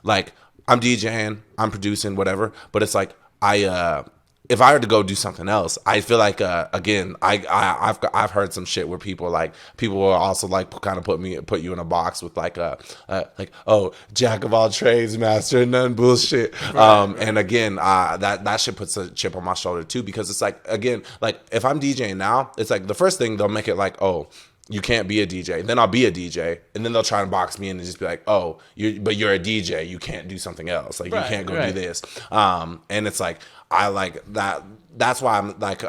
like, I'm DJing, I'm producing, whatever, but it's like if I were to go do something else, I feel like again, I've heard some shit where people will also like kind of put you in a box with like oh, jack of all trades, master of none bullshit. Right. And again, that shit puts a chip on my shoulder too, because it's like, again, like if I'm DJing now, it's like the first thing they'll make it like, oh, you can't be a DJ. Then I'll be a DJ, and then they'll try and box me in and just be like, "Oh, you're a DJ. You can't do something else. Like you can't go do this." And it's like I like that. That's why I'm like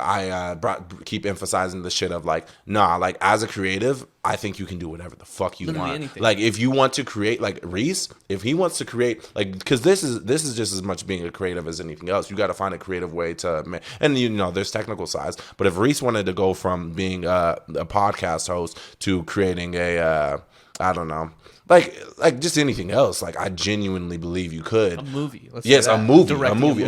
keep emphasizing the shit of like, nah, like as a creative, I think you can do whatever the fuck you
Literally
want.
Anything.
Like if you want to create, like Reese, if he wants to create, like, because this is just as much being a creative as anything else. You got to find a creative way to, and there's technical sides. But if Reese wanted to go from being a podcast host to creating a I don't know. Like just anything else. Like I genuinely believe you could.
A movie.
Yes, a movie,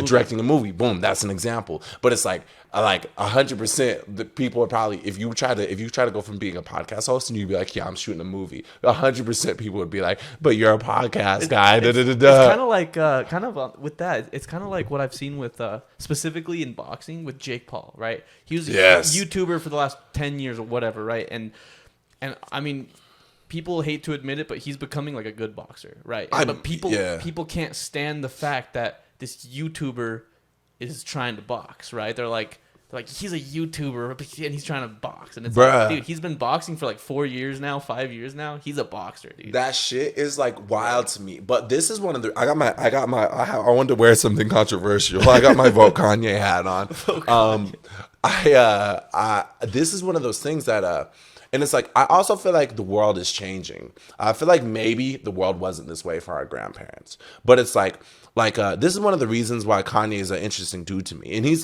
directing a movie. Boom, that's an example. But it's like 100%. The people are probably if you try to go from being a podcast host and you'd be like, yeah, I'm shooting a movie. 100% people would be like, but you're a podcast guy.
It's kind of like with that. It's kind of like what I've seen with specifically in boxing with Jake Paul. Right, he was a YouTuber for the last 10 years or whatever. Right, and I mean. People hate to admit it, but he's becoming like a good boxer, right? But people can't stand the fact that this YouTuber is trying to box, right? They're like he's a YouTuber and he's trying to box, and it's like, dude, he's been boxing for like 4 years now, 5 years now. He's a boxer, dude.
That shit is like wild to me. But this is one of the I wanted to wear something controversial. I got my Vote Kanye hat on. This is one of those things that and it's like, I also feel like the world is changing. I feel like maybe the world wasn't this way for our grandparents. But it's like this is one of the reasons why Kanye is an interesting dude to me. And he's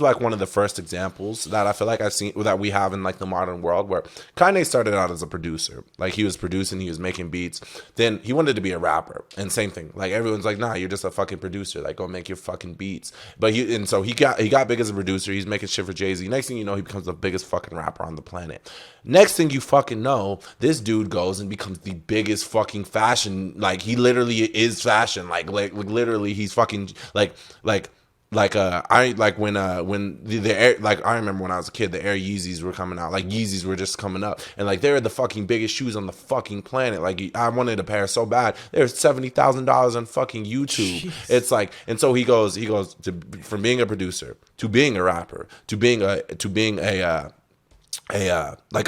like one of the first examples that I feel like I've seen that we have in like the modern world where Kanye started out as a producer. Like he was producing, he was making beats. Then he wanted to be a rapper. And same thing. Like everyone's like, nah, you're just a fucking producer. Like go make your fucking beats. But so he got big as a producer. He's making shit for Jay-Z. Next thing you know, he becomes the biggest fucking rapper on the planet. Next thing you fucking know, this dude goes and becomes the biggest fucking fashion. Like he literally is fashion. Like literally he's fucking when I remember when I was a kid, the Air Yeezys were coming out. Like Yeezys were just coming up, and like they're the fucking biggest shoes on the fucking planet. Like I wanted a pair so bad. They're $70,000 on fucking YouTube. Jeez. It's like, and so he goes from being a producer to being a rapper to being a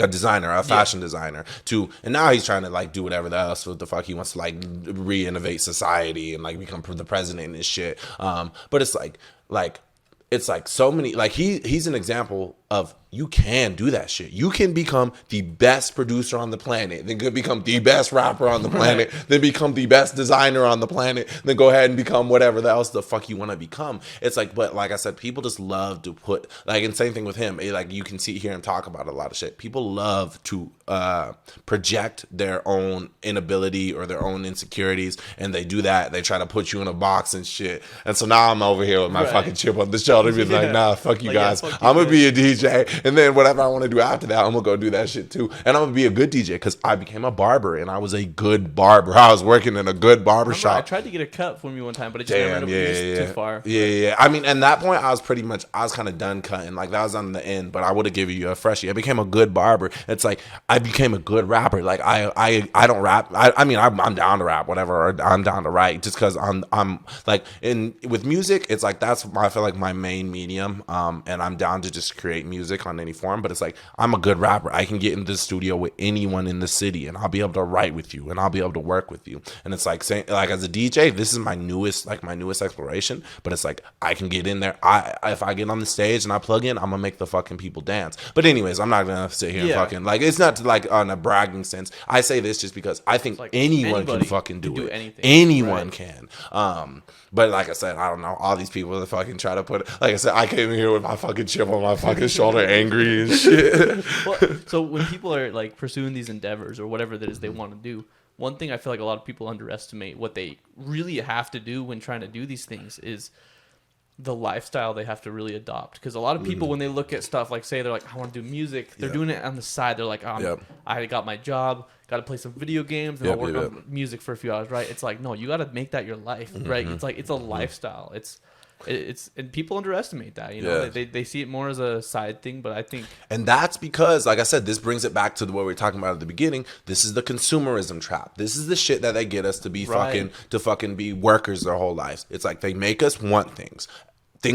designer, a fashion designer, and now he's trying to like do whatever else what the fuck he wants to like reinnovate society and like become the president and shit. But it's like so many, like he's an example of you can do that shit. You can become the best producer on the planet, then could become the best rapper on the planet, then become the best designer on the planet, then go ahead and become whatever else the fuck you want to become. It's like, but like I said, people just love to put like, and same thing with him. Like you can hear him talk about a lot of shit. People love to project their own inability or their own insecurities, and they do that. They try to put you in a box and shit. And so now I'm over here with my fucking chip on the shoulder, being like, nah, fuck you guys. Fuck you, I'm gonna be a DJ. And then whatever I want to do after that, I'm gonna go do that shit too. And I'm gonna be a good DJ because I became a barber and I was a good barber. I was working in a good barber shop.
I tried to get a cut for me one time, but it just never ended up too far.
Yeah. I mean, at that point, I was kind of done cutting. Like that was on the end, but I would have given you a freshie. I became a good barber. It's like I became a good rapper. Like I don't rap. I'm down to rap, whatever. Or I'm down to write just because I'm like with music. It's like I feel like my main medium. And I'm down to just create music on any form, but it's like I'm a good rapper. I can get in the studio with anyone in the city and I'll be able to write with you and I'll be able to work with you. And it's like saying, like as a DJ, this is my newest exploration, but it's like I can get in there. If I get on the stage and I plug in, I'm gonna make the fucking people dance. But anyways, I'm not gonna sit here and fucking like, it's not like on a bragging sense. I say this just because I think like anyone can fucking do it.
Anything.
Anyone can. But like I said, I don't know. All these people that fucking try to put it. Like I said, I came here with my fucking chip on my fucking shoulder, angry and shit.
Well, so when people are like pursuing these endeavors or whatever that is they want to do, one thing I feel like a lot of people underestimate what they really have to do when trying to do these things is the lifestyle they have to really adopt. Because a lot of people, when they look at stuff like, say they're like, I want to do music, they're doing it on the side. They're like, I got my job, got to play some video games, and I'll work on music for a few hours, right? It's like, no, you got to make that your life, right? It's like, it's a lifestyle. It's and people underestimate that, you know. They see it more as a side thing, but I think,
and that's because, like I said, this brings it back to what we were talking about at the beginning. This is the consumerism trap. This is the shit that they get us to be fucking be workers their whole lives. It's like they make us want things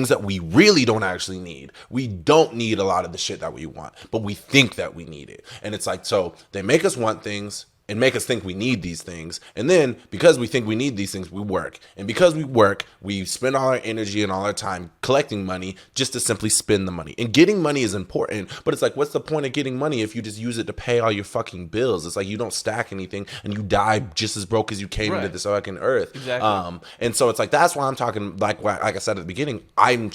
that we really don't actually need. We don't need a lot of the shit that we want, but we think that we need it. And it's like, so they make us want things and make us think we need these things. And then because we think we need these things, we work. And because we work, we spend all our energy and all our time collecting money just to simply spend the money. And getting money is important, but it's like, what's the point of getting money if you just use it to pay all your fucking bills? It's like you don't stack anything and you die just as broke as you came into this fucking earth.
Exactly.
And so it's like, that's why I'm talking, like I said at the beginning, I'm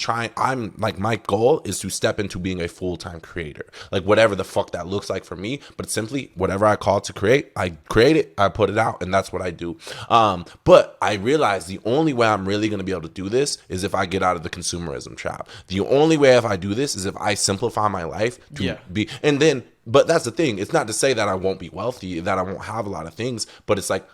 like, my goal is to step into being a full-time creator. Like whatever the fuck that looks like for me, but simply whatever I call to create, I create it, I put it out, and that's what I do. But I realize the only way I'm really going to be able to do this is if I get out of the consumerism trap. The only way if I do this is if I simplify my life to be, and then, but that's the thing. It's not to say that I won't be wealthy, that I won't have a lot of things, but it's like,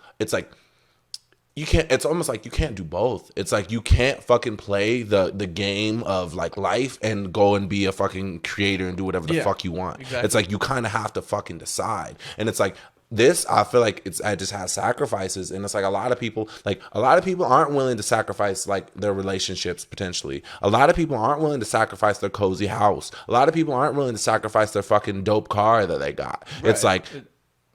you can't, it's almost like you can't do both. It's like you can't fucking play the game of like life and go and be a fucking creator and do whatever the fuck you want. Exactly. It's like you kind of have to fucking decide. And it's like this, I feel like it just has sacrifices, and it's like a lot of people aren't willing to sacrifice like their relationships potentially. A lot of people aren't willing to sacrifice their cozy house. A lot of people aren't willing to sacrifice their fucking dope car that they got. Right. It's like,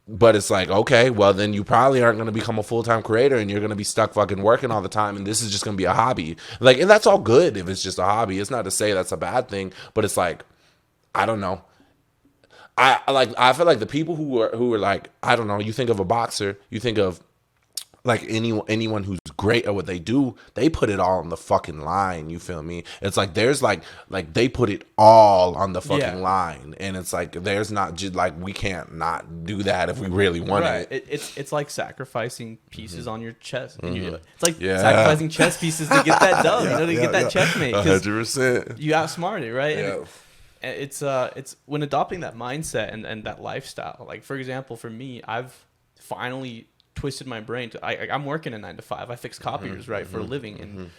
but it's like, okay, well then you probably aren't going to become a full-time creator, and you're going to be stuck fucking working all the time, and this is just going to be a hobby. Like, and that's all good if it's just a hobby. It's not to say that's a bad thing, but it's like, I don't know. I feel like the people who are like, I don't know, you think of a boxer, you think of like anyone who's great at what they do, they put it all on the fucking line. You feel me? It's like there's like they put it all on the fucking line, and it's like there's not just like we can't not do that if we really want it.
It's like sacrificing pieces on your chest. And it's like sacrificing chess pieces to get that dub, to get that checkmate.
100%.
You outsmart it, right? Yeah. And it's when adopting that mindset and that lifestyle. Like for example, for me, I've finally twisted my brain to I'm working a 9 to 5. I fix copiers for a living, and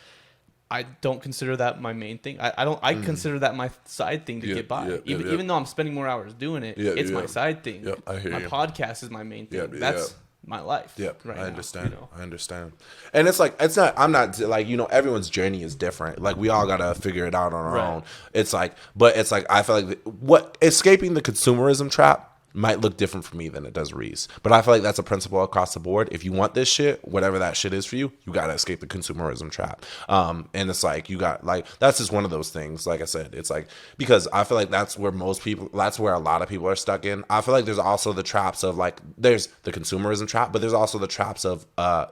I don't consider that my main thing. I consider that my side thing to get by. Even though I'm spending more hours doing it, it's my side thing.
I hear
my podcast is my main thing. That's my life.
Right I understand. Now, I understand. And it's like I'm not like, everyone's journey is different. Like we all gotta figure it out on our own. It's like, but it's like I feel like escaping the consumerism trap might look different for me than it does Reese. But I feel like that's a principle across the board. If you want this shit, whatever that shit is for you, you got to escape the consumerism trap. And it's like, you got like, that's just one of those things. Like I said, it's like, because I feel like that's where a lot of people are stuck in. I feel like there's also the traps of like, there's the consumerism trap, but there's also the traps of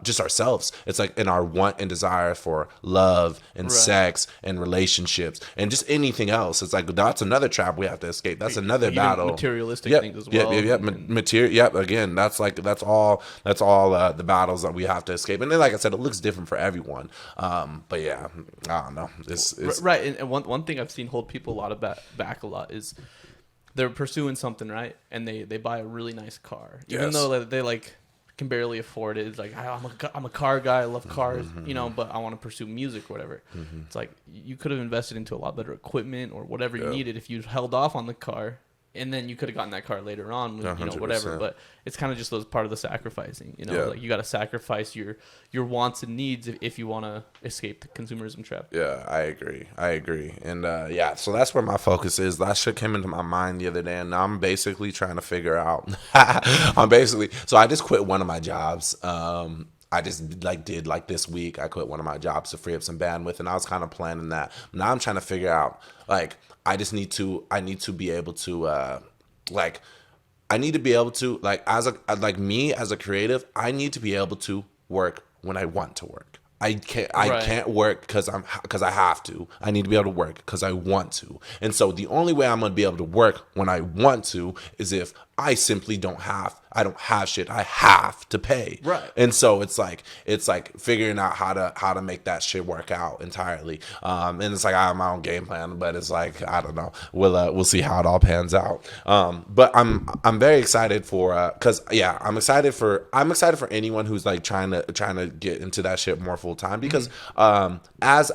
just ourselves. It's like in our want and desire for love and sex and relationships and just anything else. It's like, that's another trap we have to escape. That's another battle.
Materialistic things as well.
Material. Yep. Again, that's all the battles that we have to escape. And then, like I said, it looks different for everyone. But yeah, I don't know. It's
right. And one thing I've seen hold people back a lot is they're pursuing something, right? And they buy a really nice car, even though they like can barely afford it. It's like, I'm a car guy. I love cars, but I want to pursue music or whatever. It's like you could have invested into a lot better equipment or whatever you needed if you held off on the car. And then you could have gotten that car later on with, whatever. But it's kind of just those part of the sacrificing, like you got to sacrifice your wants and needs if you want to escape the consumerism trap.
Yeah, I agree. And so that's where my focus is. That shit came into my mind the other day, and I'm basically trying to figure out. So I just quit one of my jobs. I just did this week. I quit one of my jobs to free up some bandwidth, and I was kind of planning that. Now I'm trying to figure out I need to be able to as a creative, I need to be able to work when I want to work. I can't work because I have to. I need to be able to work because I want to. And so the only way I'm gonna be able to work when I want to is if I simply don't have shit I have to pay.
Right.
And so it's like figuring out how to make that shit work out entirely. And it's like I have my own game plan, but it's like I don't know. We'll see how it all pans out. But I'm very excited for I'm excited for anyone who's like trying to get into that shit more full time, because as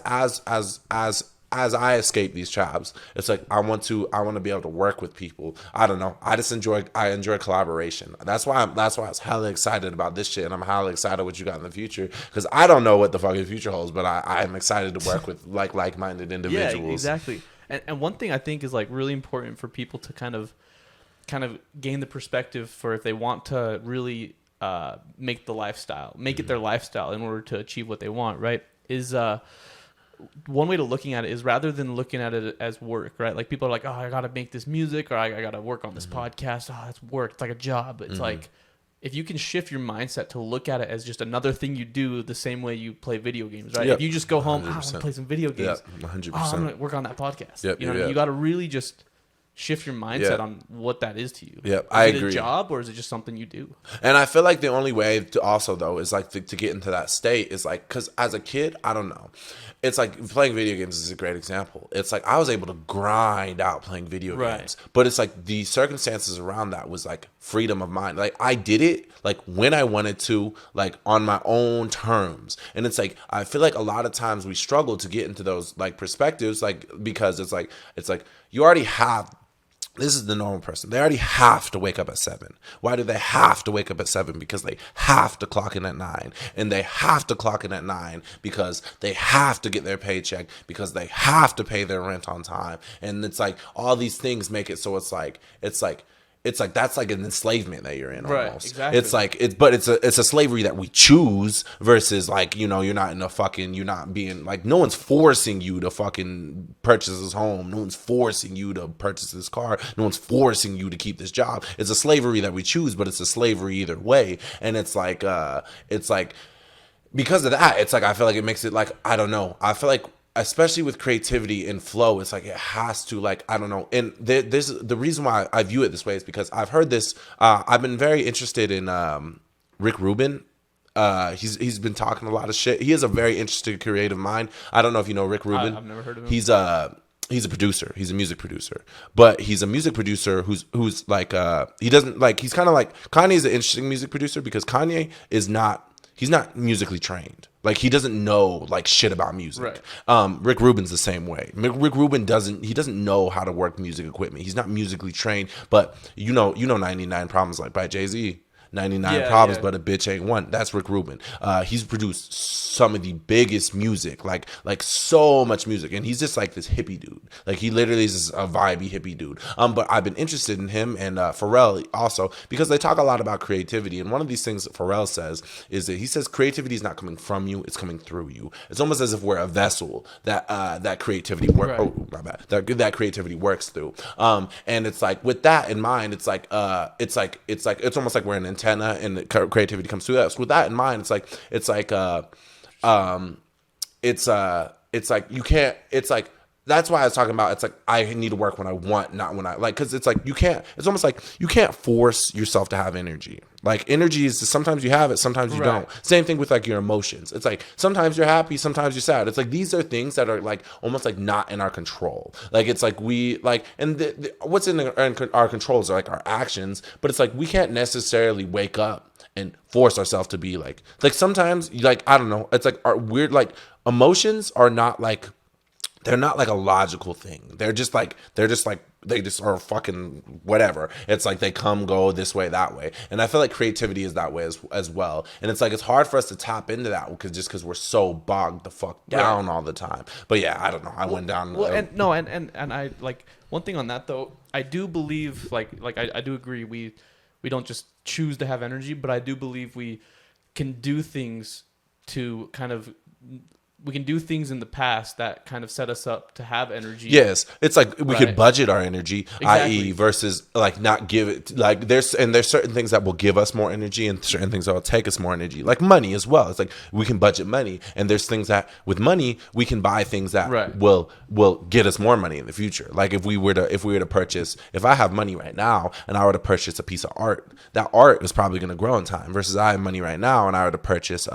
I escape these traps, it's like I want to be able to work with people. I don't know. I enjoy collaboration. That's why I was hella excited about this shit, and I'm hella excited what you got in the future, because I don't know what the fucking future holds, but I'm excited to work with like-minded individuals.
Yeah, exactly. And one thing I think is like really important for people to kind of gain the perspective for if they want to really make it their lifestyle in order to achieve what they want, right? Is one way to looking at it is rather than looking at it as work, right? Like people are like, oh, I got to make this music, or I got to work on this podcast. Oh, that's work. It's like a job. It's like, if you can shift your mindset to look at it as just another thing you do the same way you play video games, right? Yep. If you just go home, I want to play some video games.
Yeah, 100%.
I'm going to work on that podcast. Yep, you got to really just shift your mindset on what that is to you.
Yep,
I agree. Is it a job or is it just something you do?
And I feel like the only way to also though is like to get into that state is like, because as a kid, I don't know, it's like playing video games is a great example. It's like I was able to grind out playing video games, but it's like the circumstances around that was like freedom of mind. Like I did it like when I wanted to, like on my own terms. And it's like I feel like a lot of times we struggle to get into those like perspectives, like because it's like you already have. This is the normal person. They already have to wake up at 7. Why do they have to wake up at 7? Because they have to clock in at 9. And they have to clock in at 9 because they have to get their paycheck, because they have to pay their rent on time. And it's like all these things make it so it's like that's like an enslavement that you're in almost.
Right, exactly.
It's like it's a slavery that we choose versus like, you know, you're not being like, no one's forcing you to fucking purchase this home. No one's forcing you to purchase this car. No one's forcing you to keep this job. It's a slavery that we choose, but it's a slavery either way. And it's like because of that, it's like I feel like it makes it like, I don't know. I feel like especially with creativity and flow, it's like it has to, like, I don't know. And there's the reason why I view it this way is because I've heard this. I've been very interested in Rick Rubin. He's been talking a lot of shit. He has a very interesting creative mind. I don't know if you know Rick Rubin.
I've never heard of him.
He's a producer. He's a music producer, but he's a music producer who's like he doesn't like. He's kind of like Kanye is an interesting music producer because Kanye is not. He's not musically trained. Like he doesn't know like shit about music.
Right.
Rick Rubin's the same way. Rick Rubin doesn't know how to work music equipment. He's not musically trained, but you know 99 Problems like by Jay-Z. 99 Problems, but a bitch ain't one. That's Rick Rubin. He's produced some of the biggest music, like so much music, and he's just like this hippie dude. Like he literally is just a vibey hippie dude. But I've been interested in him and Pharrell also because they talk a lot about creativity. And one of these things that Pharrell says is that he says creativity is not coming from you; it's coming through you. It's almost as if we're a vessel that creativity works.
Right.
Oh my bad. That creativity works through. And it's like with that in mind, it's almost like we're an antenna and the creativity comes through that. So with that in mind, it's like you can't. It's like that's why I was talking about. It's like I need to work when I want, not when I like. Because it's like you can't. It's almost like you can't force yourself to have energy. Like energy is sometimes you have it, sometimes you don't. Same thing with like your emotions. It's like sometimes you're happy, sometimes you're sad. It's like these are things that are like almost like not in our control. Like it's like we like and what's in our controls are like our actions. But it's like we can't necessarily wake up and force ourselves to be like sometimes like I don't know. It's like our weird like emotions are not like. They're not like a logical thing. They just are fucking whatever. It's like they come, go this way, that way. And I feel like creativity is that way as well. And it's like it's hard for us to tap into that because we're so bogged the fuck down all the time. But yeah, I don't know. I went down.
And I like one thing on that though. I do believe like I do agree we don't just choose to have energy, but I do believe we can do things to kind of. We can do things in the past that kind of set us up to have energy.
Yes, it's like we could budget our energy, i.e., versus like not give it. Like there's certain things that will give us more energy, and certain things that will take us more energy. Like money as well. It's like we can budget money, and there's things that with money we can buy things that will get us more money in the future. Like if we were to purchase, if I have money right now and I were to purchase a piece of art, that art is probably going to grow in time. Versus I have money right now and I were to purchase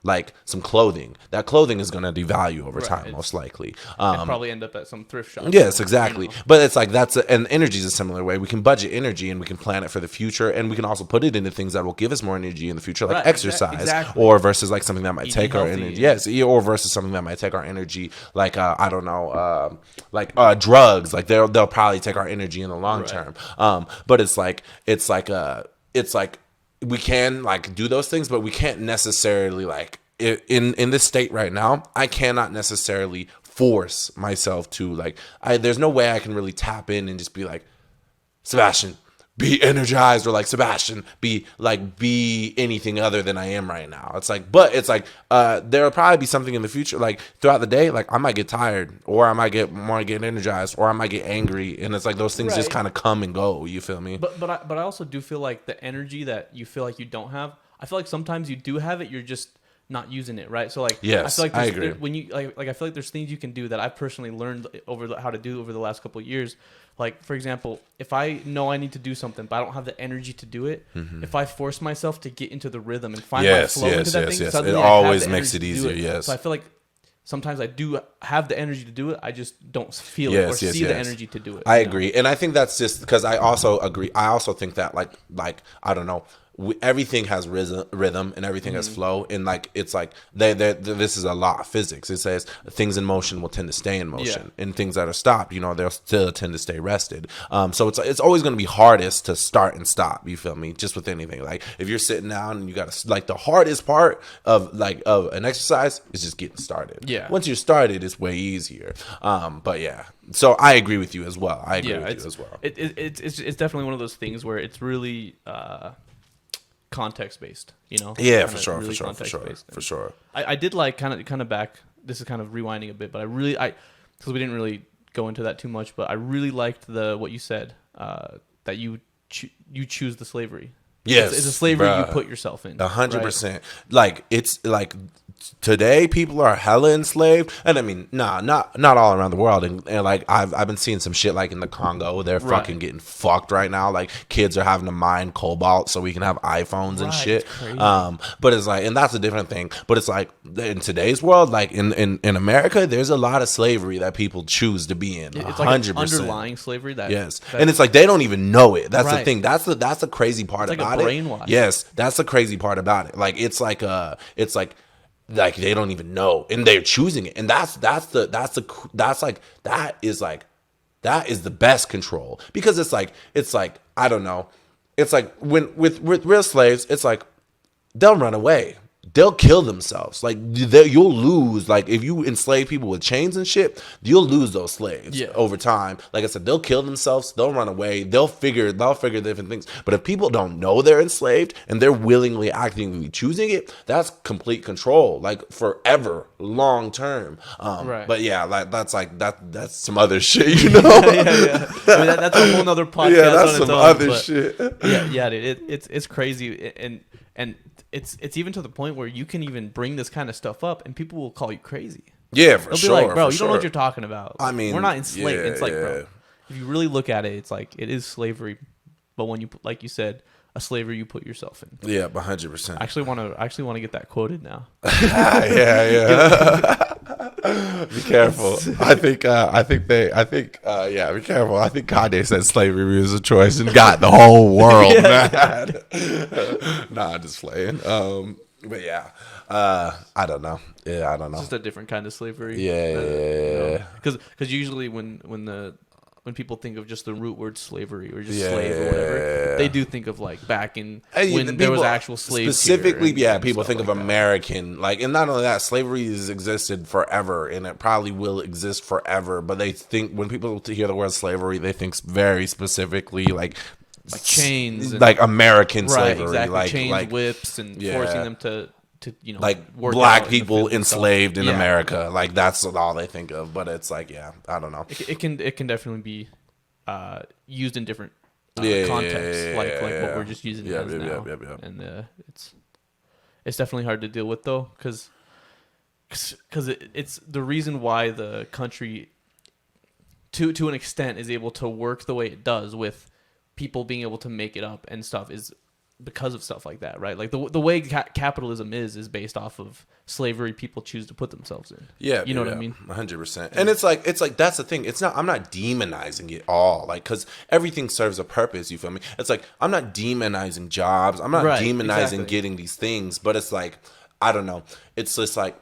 like some clothing. That clothing is going to devalue over time, most likely.
And probably end up at some thrift shop.
Yes, exactly. You know. But it's like and energy is a similar way. We can budget energy and we can plan it for the future, and we can also put it into things that will give us more energy in the future, like exercise, or versus like something that might take our energy. Yes, or versus something that might take our energy, like I don't know, like drugs. Like they'll probably take our energy in the long term. But it's like we can like do those things, but we can't necessarily like. In this state right now, I cannot necessarily force myself to like. There's no way I can really tap in and just be like, Sebastian, be energized, or like Sebastian, be anything other than I am right now. It's like, but it's like there'll probably be something in the future, like throughout the day, like I might get tired, or I might want to get energized, or I might get angry, and it's like those things just kind of come and go. You feel me?
But I also do feel like the energy that you feel like you don't have. I feel like sometimes you do have it. You're just not using it, right? So like,
Yes,
I feel like
I agree.
when you like I feel like there's things you can do that I've personally learned how to do over the last couple of years. Like, for example, if I know I need to do something, but I don't have the energy to do it, if I force myself to get into the rhythm and find my flow into that thing, suddenly
it
I have
always
the
makes
energy
it
to do
easier. Yes.
So I feel like sometimes I do have the energy to do it. I just don't feel it or see the energy to do it.
I agree. And I think that's just because I also agree. I also think that like I don't know. Everything has rhythm and everything has flow, and like it's like this is a law of physics. It says things in motion will tend to stay in motion, and things that are stopped, they'll still tend to stay rested. So it's always going to be hardest to start and stop. You feel me? Just with anything, like if you're sitting down and you got to like the hardest part of an exercise is just getting started.
Yeah.
Once you're started, it's way easier. But yeah. So I agree with you as well. I agree with you as well.
It's definitely one of those things where it's really context based,
Yeah, for sure.
I did like kind of back. This is kind of rewinding a bit, but because we didn't really go into that too much, but I really liked what you said, that you choose the slavery.
Yes,
it's a slavery you put yourself in.
100%. Like it's like today people are hella enslaved, and I mean, not all around the world, and like I've been seeing some shit like in the Congo, they're fucking getting fucked right now. Like kids are having to mine cobalt so we can have iPhones and shit. But it's like, and that's a different thing. But it's like in today's world, like in America, there's a lot of slavery that people choose to be in.
It's
100%.
like an underlying slavery
and it's like they don't even know it. That's the thing. That's the crazy part
it's
about
like a brainwash.
Yes, that's the crazy part about it. Like it's like they don't even know, and they're choosing it, and that is the best control, because it's like I don't know, it's like when with real slaves, it's like they'll run away. They'll kill themselves. Like you'll lose. Like if you enslave people with chains and shit, you'll lose those slaves over time. Like I said, they'll kill themselves. They'll run away. They'll figure different things. But if people don't know they're enslaved and they're willingly, actively choosing it, that's complete control. Like forever, long term. But yeah, like that's some other shit.
yeah. I mean, that's a whole nother podcast.
Yeah, that's some other shit.
Dude, it's crazy, and it's even to the point where you can even bring this kind of stuff up and people will call you crazy.
Yeah, for
They'll
sure.
be like, bro, you don't know what you're talking about.
I mean,
we're not enslaved. It's like, bro, if you really look at it, it's like it is slavery, but when you, like you said, a slavery you put yourself in.
Yeah, 100%.
I actually want to get that quoted now.
yeah. Be careful. Be careful. I think Kanye said slavery was a choice and got the whole world mad. Nah, just playing. But yeah, I don't know. Yeah, I don't know.
It's just a different kind of slavery.
Yeah.
Because usually when people think of just the root word slavery or just slave or whatever, they do think of like back in when there was actual slaves.
Specifically, people think of American, like, and not only that, slavery has existed forever and it probably will exist forever. But they think when people hear the word slavery, they think very specifically like
chains,
like American slavery,
exactly.
like
chains, whips, and forcing them to
like
work
black
out
people enslaved in
Yeah.
America. Like that's all they think of. But it's like, I don't know.
It can definitely be used in different contexts, like what we're just using it as now. And it's definitely hard to deal with though, because it's the reason why the country to an extent is able to work the way it does with people being able to make it up and stuff is because of stuff like that, right? Like the way capitalism is based off of slavery people choose to put themselves in.
Yeah,
you know what I mean?
100%. And it's like that's the thing. It's not. I'm not demonizing it all, like, because everything serves a purpose. You feel me? It's like I'm not demonizing jobs. I'm not demonizing getting these things. But it's like, I don't know. It's just like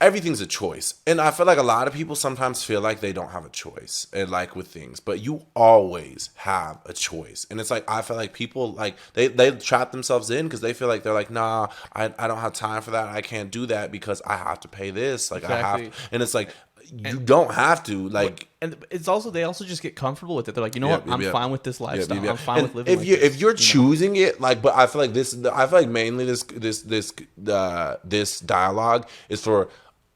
everything's a choice, and I feel like a lot of people sometimes feel like they don't have a choice, and like with things, but you always have a choice. And it's like I feel like people like they trap themselves in because they feel like they're like, nah, I don't have time for that. I can't do that because I have to pay this. Like I have, and it's like you don't have to, like.
And it's also they also just get comfortable with it. They're like, you know what, I'm fine with this lifestyle. I'm fine with living.
If you're choosing it, like, but I feel like mainly this dialogue is for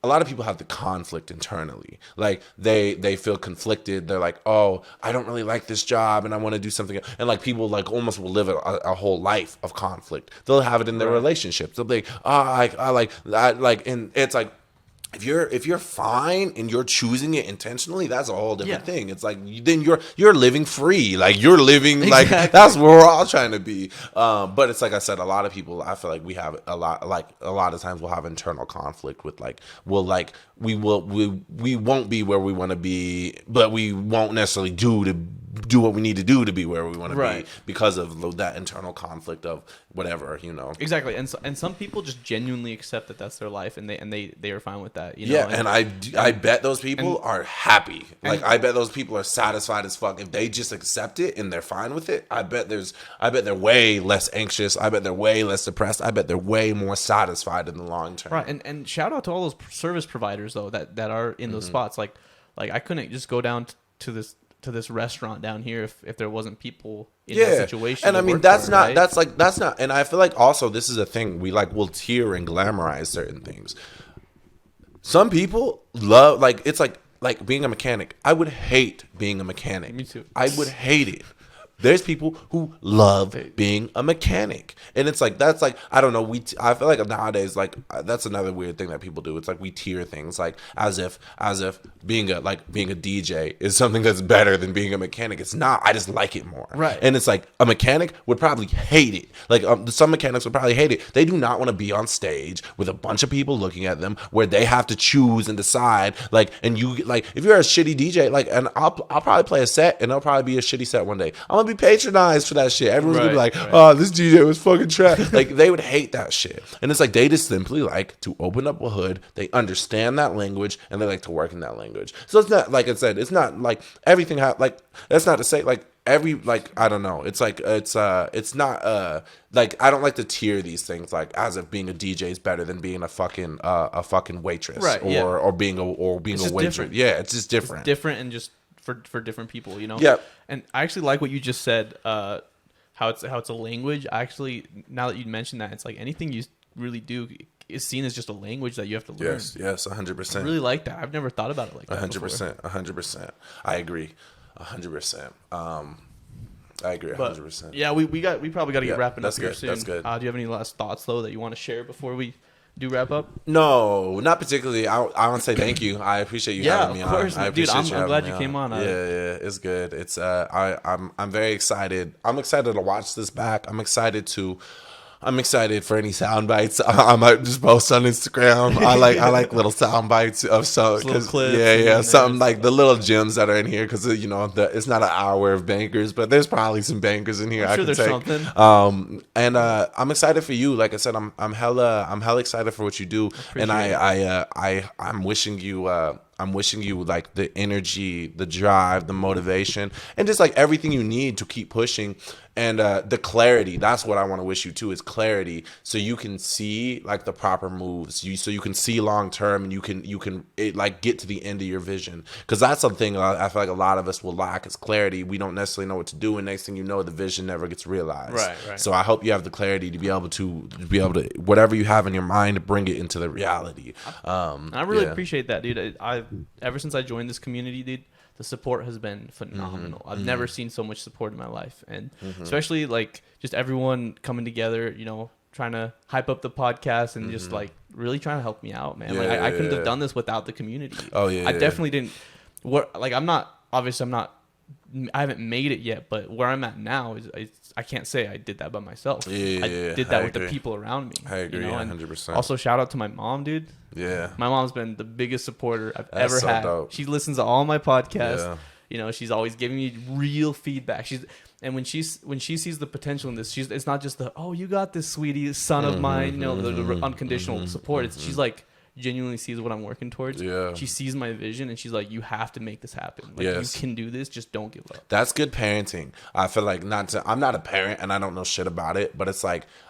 a lot of people have the conflict internally. Like they feel conflicted. They're like, oh, I don't really like this job and I want to do something. And like people like almost will live a whole life of conflict. They'll have it in their relationships. They'll be like, and it's like, if you're fine and you're choosing it intentionally, that's a whole different thing. It's like then you're living free, like you're living like that's where we're all trying to be. But it's like I said, a lot of people, I feel like we have a lot of times we'll have internal conflict with we won't be where we want to be, but we won't necessarily do what we need to do to be where we want to be because of that internal conflict of whatever,
Exactly. And some people just genuinely accept that that's their life and they are fine with that,
and I bet those people are happy. Like I bet those people are satisfied as fuck if they just accept it and they're fine with it. I bet they're way less anxious. I bet they're way less depressed. I bet they're way more satisfied in the long term.
Right. And shout out to all those service providers though that are in those spots. Like I couldn't just go down to this restaurant down here if there wasn't people in that situation.
And I mean that's not and I feel like also this is a thing we will tear and glamorize certain things. Some people love it's like being a mechanic. I would hate being a mechanic.
Me too.
I would hate it. There's people who love being a mechanic, and it's like that's like I don't know. I feel like nowadays that's another weird thing that people do. It's like we tier things like as if being a DJ is something that's better than being a mechanic. It's not. I just like it more.
Right.
And it's like a mechanic would probably hate it. Like some mechanics would probably hate it. They do not want to be on stage with a bunch of people looking at them where they have to choose and decide. And you if you're a shitty DJ, and I'll probably play a set and it'll probably be a shitty set one day. I'm gonna be patronized for that shit. Everyone's gonna be like, oh, this DJ was fucking trash. They would hate that shit. And it's like they just simply like to open up a hood. They understand that language and they like to work in that language. So it's not like I said, it's not like everything that's not to say I don't know. It's like it's not I don't like to tier these things as if being a DJ is better than being a fucking waitress or being a waitress.
Different.
Yeah, it's just different.
It's different and just for different people,
Yeah.
And I actually like what you just said, how it's a language. Actually, now that you mentioned that, it's like anything you really do is seen as just a language that you have to learn.
Yes, 100%.
I really like that. I've never thought about it like that.
100%. I agree. 100%. I agree 100%.
Yeah, we probably got to get wrapping up here soon.
That's good.
Do you have any last thoughts though that you want to share before we do wrap up?
No, not particularly. I want to say thank you. I appreciate you having me on.
Yeah, of course, dude. I'm glad you came on.
Yeah, it's good. It's I'm very excited. I'm excited to watch this back. I'm excited for any sound bites. I might just post on Instagram. I like little sound bites of some clips. Something like the little gems that are in here because it's not an hour of bankers, but there's probably some bankers in here.
I'm sure there's
something. And I'm excited for you. Like I said, I'm hella excited for what you do, and I'm wishing you. I'm wishing you the energy, the drive, the motivation, and just everything you need to keep pushing. And the clarity, that's what I want to wish you too, is clarity, so you can see the proper moves, so you can see long term, and you can get to the end of your vision, because that's something I feel like a lot of us will lack, is clarity. We don't necessarily know what to do, and next thing you know, the vision never gets realized. Right. So I hope you have the clarity to be able to whatever you have in your mind, bring it into the reality.
I really appreciate that, dude. Ever since I joined this community, dude, the support has been phenomenal. I've never seen so much support in my life, and especially just everyone coming together, trying to hype up the podcast and just really trying to help me out, man. I couldn't have done this without the community. I definitely didn't. I haven't made it yet, but where I'm at now is I can't say I did that by myself. I did that with the people around me.
I agree, 100%.
Also, shout out to my mom, dude.
Yeah,
my mom's been the biggest supporter I've ever had. Dope. She listens to all my podcasts. Yeah. She's always giving me real feedback. And when she sees the potential in this, it's not just you got this, sweetie, son of mine. The unconditional support. She's genuinely sees what I'm working towards. Yeah. She sees my vision and she's like, you have to make this happen. You can do this. Just don't give up.
That's good parenting. I feel like I'm not a parent and I don't know shit about it, but it's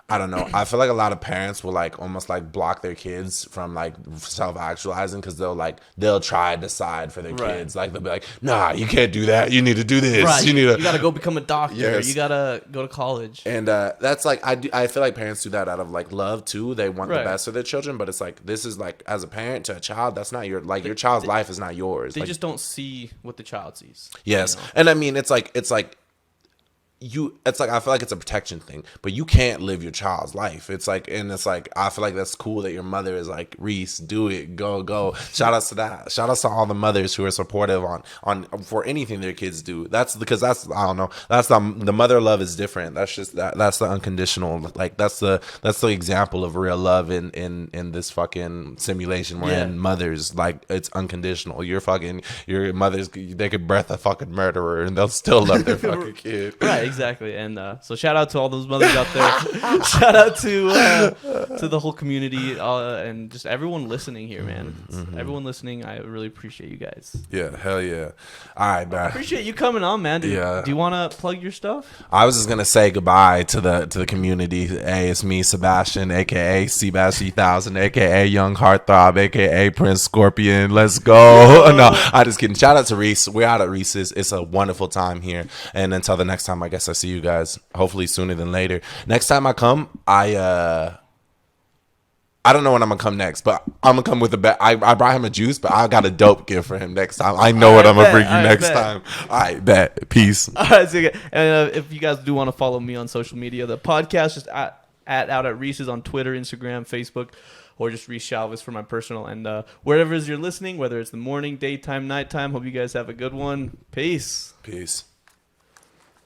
I don't know. I feel like a lot of parents will almost block their kids from self-actualizing, because they'll try to decide for their kids. They'll be like, nah, you can't do that. You need to do this.
Right. You gotta go become a doctor. Yes. You gotta go to college.
And that's I feel like parents do that out of love too. They want the best for their children, but it's this is like as a parent to a child, that's not your like your child's life is not yours.
They
like,
just don't see what the child sees.
yes,
you know?
and I mean it's like it's like I feel like it's a protection thing, but you can't live your child's life. It's like I feel like that's cool that your mother is like, Reese, do it, go. Shout outs to that. Shout outs to all the mothers who are supportive on for anything their kids do. That's because that's I don't know. That's the mother love is different. That's just that's the unconditional. Like that's the example of real love in this fucking simulation we're in. Mothers, like it's unconditional. Your mothers, they could birth a fucking murderer and they'll still love their fucking kid.
Right. Exactly, and so shout out to all those mothers out there. Shout out to the whole community and just everyone listening here, man. Everyone listening, I really appreciate you guys.
Yeah, hell yeah. All right, man.
I appreciate you coming on, man. Do you want to plug your stuff?
I was just gonna say goodbye to the community. Hey, it's me, Sebastian, aka Sebastian 1000, aka Young Heartthrob, aka Prince Scorpion. Let's go. No, I just kidding. Shout out to Reese. We're out at Reese's. It's a wonderful time here, and until the next time, I guess I see you guys hopefully sooner than later. Next time I come, I don't know when I'm gonna come next, but I'm gonna come with I brought him a juice, but I got a dope gift for him next time. I know what I'm gonna bring you next time. All right, bet. Peace.
All right, so and if you guys do want to follow me on social media, the podcast just out at Reese's on Twitter, Instagram, Facebook, or just Reese Shalvis for my personal. And wherever you're listening, whether it's the morning, daytime, nighttime, hope you guys have a good one. Peace.